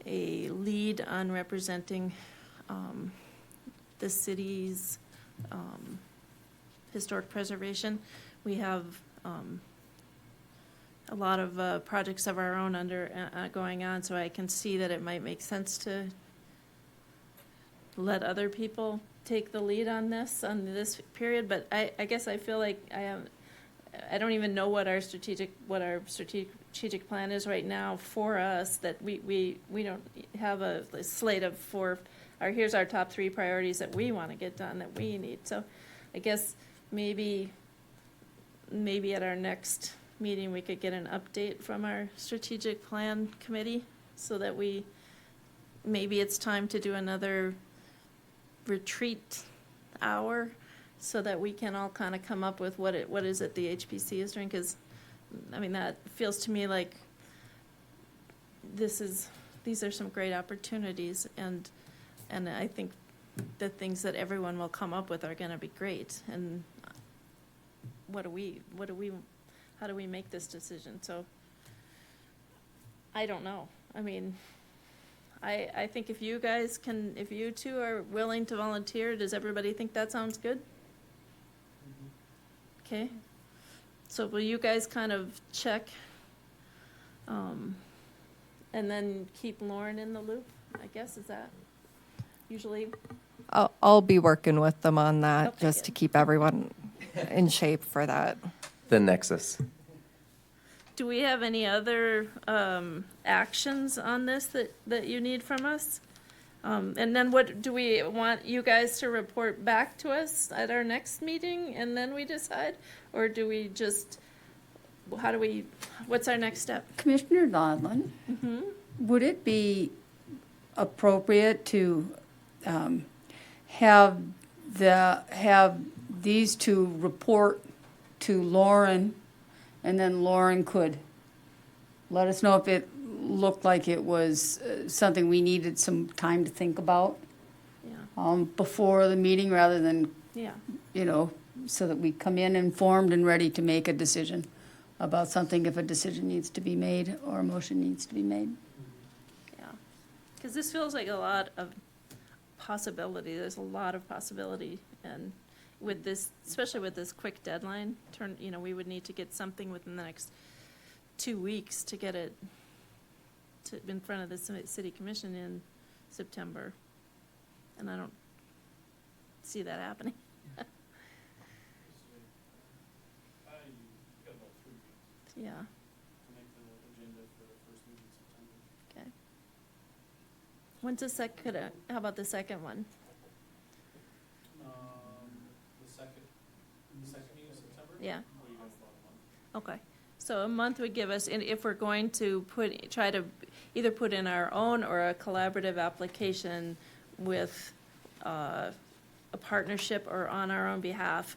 lead on representing the city's historic preservation. We have a lot of projects of our own going on, so I can see that it might make sense to let other people take the lead on this period. But I guess I feel like I don't even know what our strategic plan is right now for us, that we don't have a slate of here's our top 3 priorities that we want to get done, that we need. So I guess maybe maybe at our next meeting, we could get an update from our strategic plan committee so that maybe it's time to do another retreat hour so that we can all kind of come up with what is it the HPC is doing, because, I mean, that feels to me like these are some great opportunities, and I think the things that everyone will come up with are gonna be great, and how do we make this decision? So, I don't know. I mean, I think if you two are willing to volunteer, does everybody think that sounds good? Okay, so will you guys kind of check, and then keep Lauren in the loop, I guess, is that usually? I'll be working with them on that, Okay, just good. to keep everyone in shape for that. The nexus. Do we have any other actions on this that you need from us? And then what, do we want you guys to report back to us at our next meeting and then we decide? Or do we just, what's our next step? Commissioner Donlin, would it be appropriate to have these two report to Lauren, and then Lauren could let us know if it looked like it was something we needed some time to think about Yeah, before the meeting, rather than, yeah, so that we come in informed and ready to make a decision about something, if a decision needs to be made or a motion needs to be made. yeah. Because this feels like a lot of possibility. There's a lot of possibility, and with this, especially with this quick deadline, we would need to get something within the next 2 weeks to get it in front of the city commission in September. And I don't see that happening. Yeah, okay. When's how about the second one? The second meeting of September? Yeah. Or you have about a month? Okay, so a month would give us, and if we're going to try to either put in our own or a collaborative application with a partnership or on our own behalf,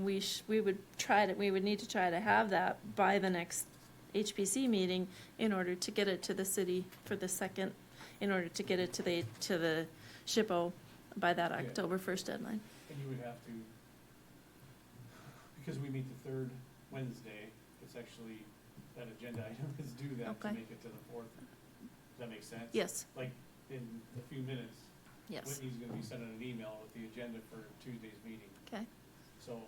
we would need to try to have that by the next HPC meeting in order to get it to the city for the second, in order to get it to the SHPO by that Yeah. October 1st deadline. And you would have to, because we meet the third Wednesday, it's actually, that agenda item is due then to Okay. make it to the fourth. Does that make sense? Yes, Like, in a few minutes, yes, Whitney's gonna be sending an email with the agenda for Tuesday's meeting. okay, So,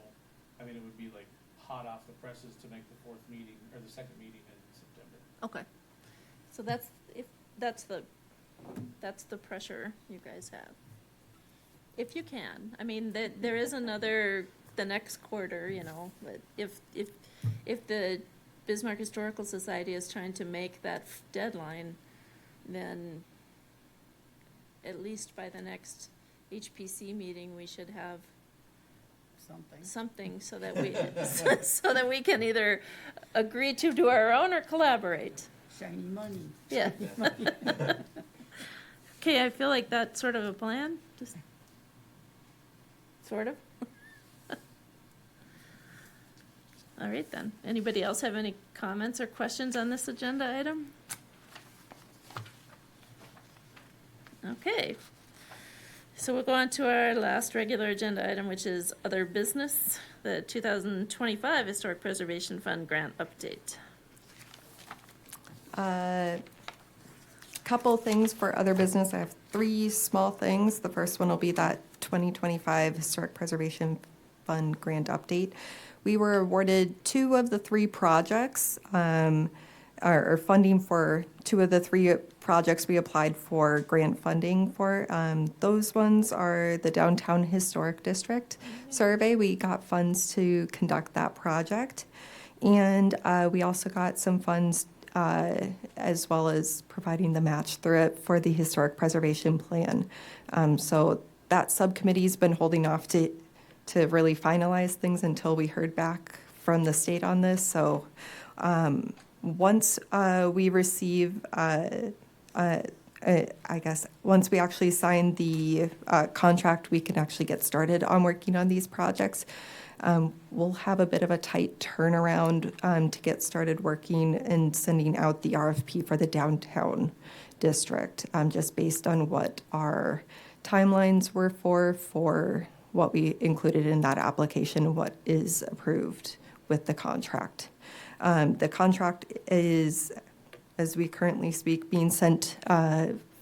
I mean, it would be like hot off the presses to make the fourth meeting, or the second meeting in September. okay. So that's the pressure you guys have. If you can, I mean, there is the next quarter, but if the Bismarck Historical Society is trying to make that deadline, then at least by the next HPC meeting, we should have something so that we can either agree to do our own or collaborate. Shiny money. Yeah. Okay, I feel like that's sort of a plan, just sort of. All right, then. Anybody else have any comments or questions on this agenda item? Okay. So we'll go on to our last regular agenda item, which is other business, the 2025 Historic Preservation Fund grant update. Couple things for other business. I have 3 small things. The first one will be that 2025 Historic Preservation Fund grant update. We were awarded 2 of the 3 projects, or funding for 2 of the 3 projects we applied for grant funding for. Those ones are the Downtown Historic District survey. We got funds to conduct that project. And we also got some funds as well as providing the match through it for the historic preservation plan. So that subcommittee's been holding off to really finalize things until we heard back from the state on this. So once we receive, I guess, once we actually sign the contract, we can actually get started on working on these projects. We'll have a bit of a tight turnaround to get started working and sending out the RFP for the downtown district, just based on what our timelines were for what we included in that application, what is approved with the contract. The contract is, as we currently speak, being sent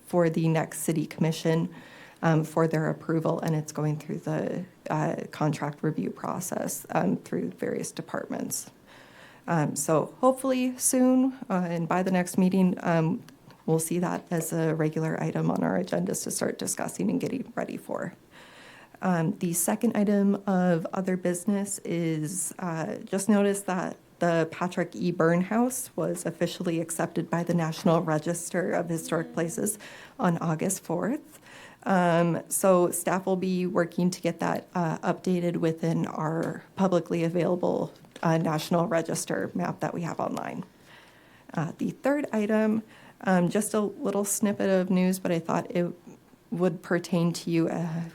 for the next city commission for their approval, and it's going through the contract review process through various departments. So hopefully soon, and by the next meeting, we'll see that as a regular item on our agendas to start discussing and getting ready for. The second item of other business is just noticed that the Patrick E. Byrne House was officially accepted by the National Register of Historic Places on August 4th. So staff will be working to get that updated within our publicly available National Register map that we have online. The third item, just a little snippet of news, but I thought it would pertain to you.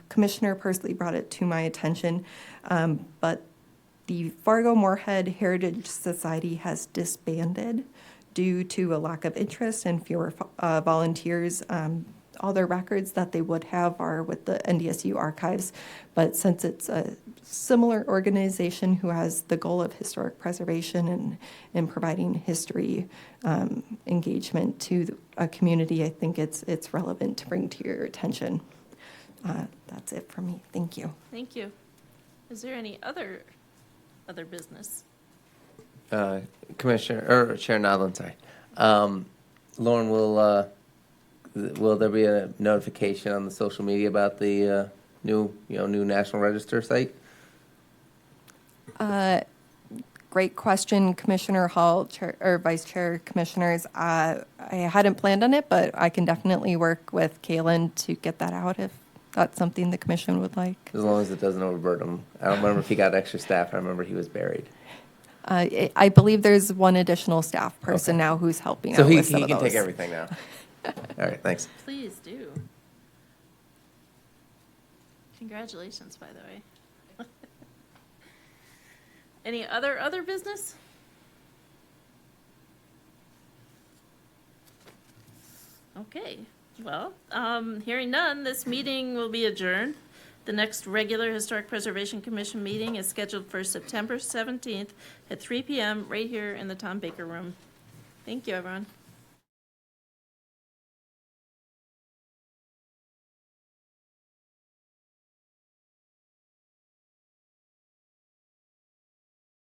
Commissioner personally brought it to my attention, but the Fargo-Moorhead Heritage Society has disbanded due to a lack of interest and fewer volunteers. All their records that they would have are with the NDSU archives, but since it's a similar organization who has the goal of historic preservation and providing history engagement to a community, I think it's relevant to bring to your attention. That's it for me. Thank you. Thank you. Is there any other business? Commissioner, or Chair Nodland, sorry. Lauren, will there be a notification on the social media about the new National Register site? Great question, Commissioner Hall, Chair, or Vice Chair Commissioners. I hadn't planned on it, but I can definitely work with Kaylin to get that out if that's something the commission would like. As long as it doesn't overburden him. I don't remember if he got extra staff. I remember he was buried. I believe there's one additional staff person Okay. now who's helping So out he with some of can those. take everything now. All right, thanks. Please do. Congratulations, by the way. Any other business? Okay, well, hearing none, this meeting will be adjourned. The next regular Historic Preservation Commission meeting is scheduled for September 17th at 3 p.m. right here in the Tom Baker Room. Thank you, everyone.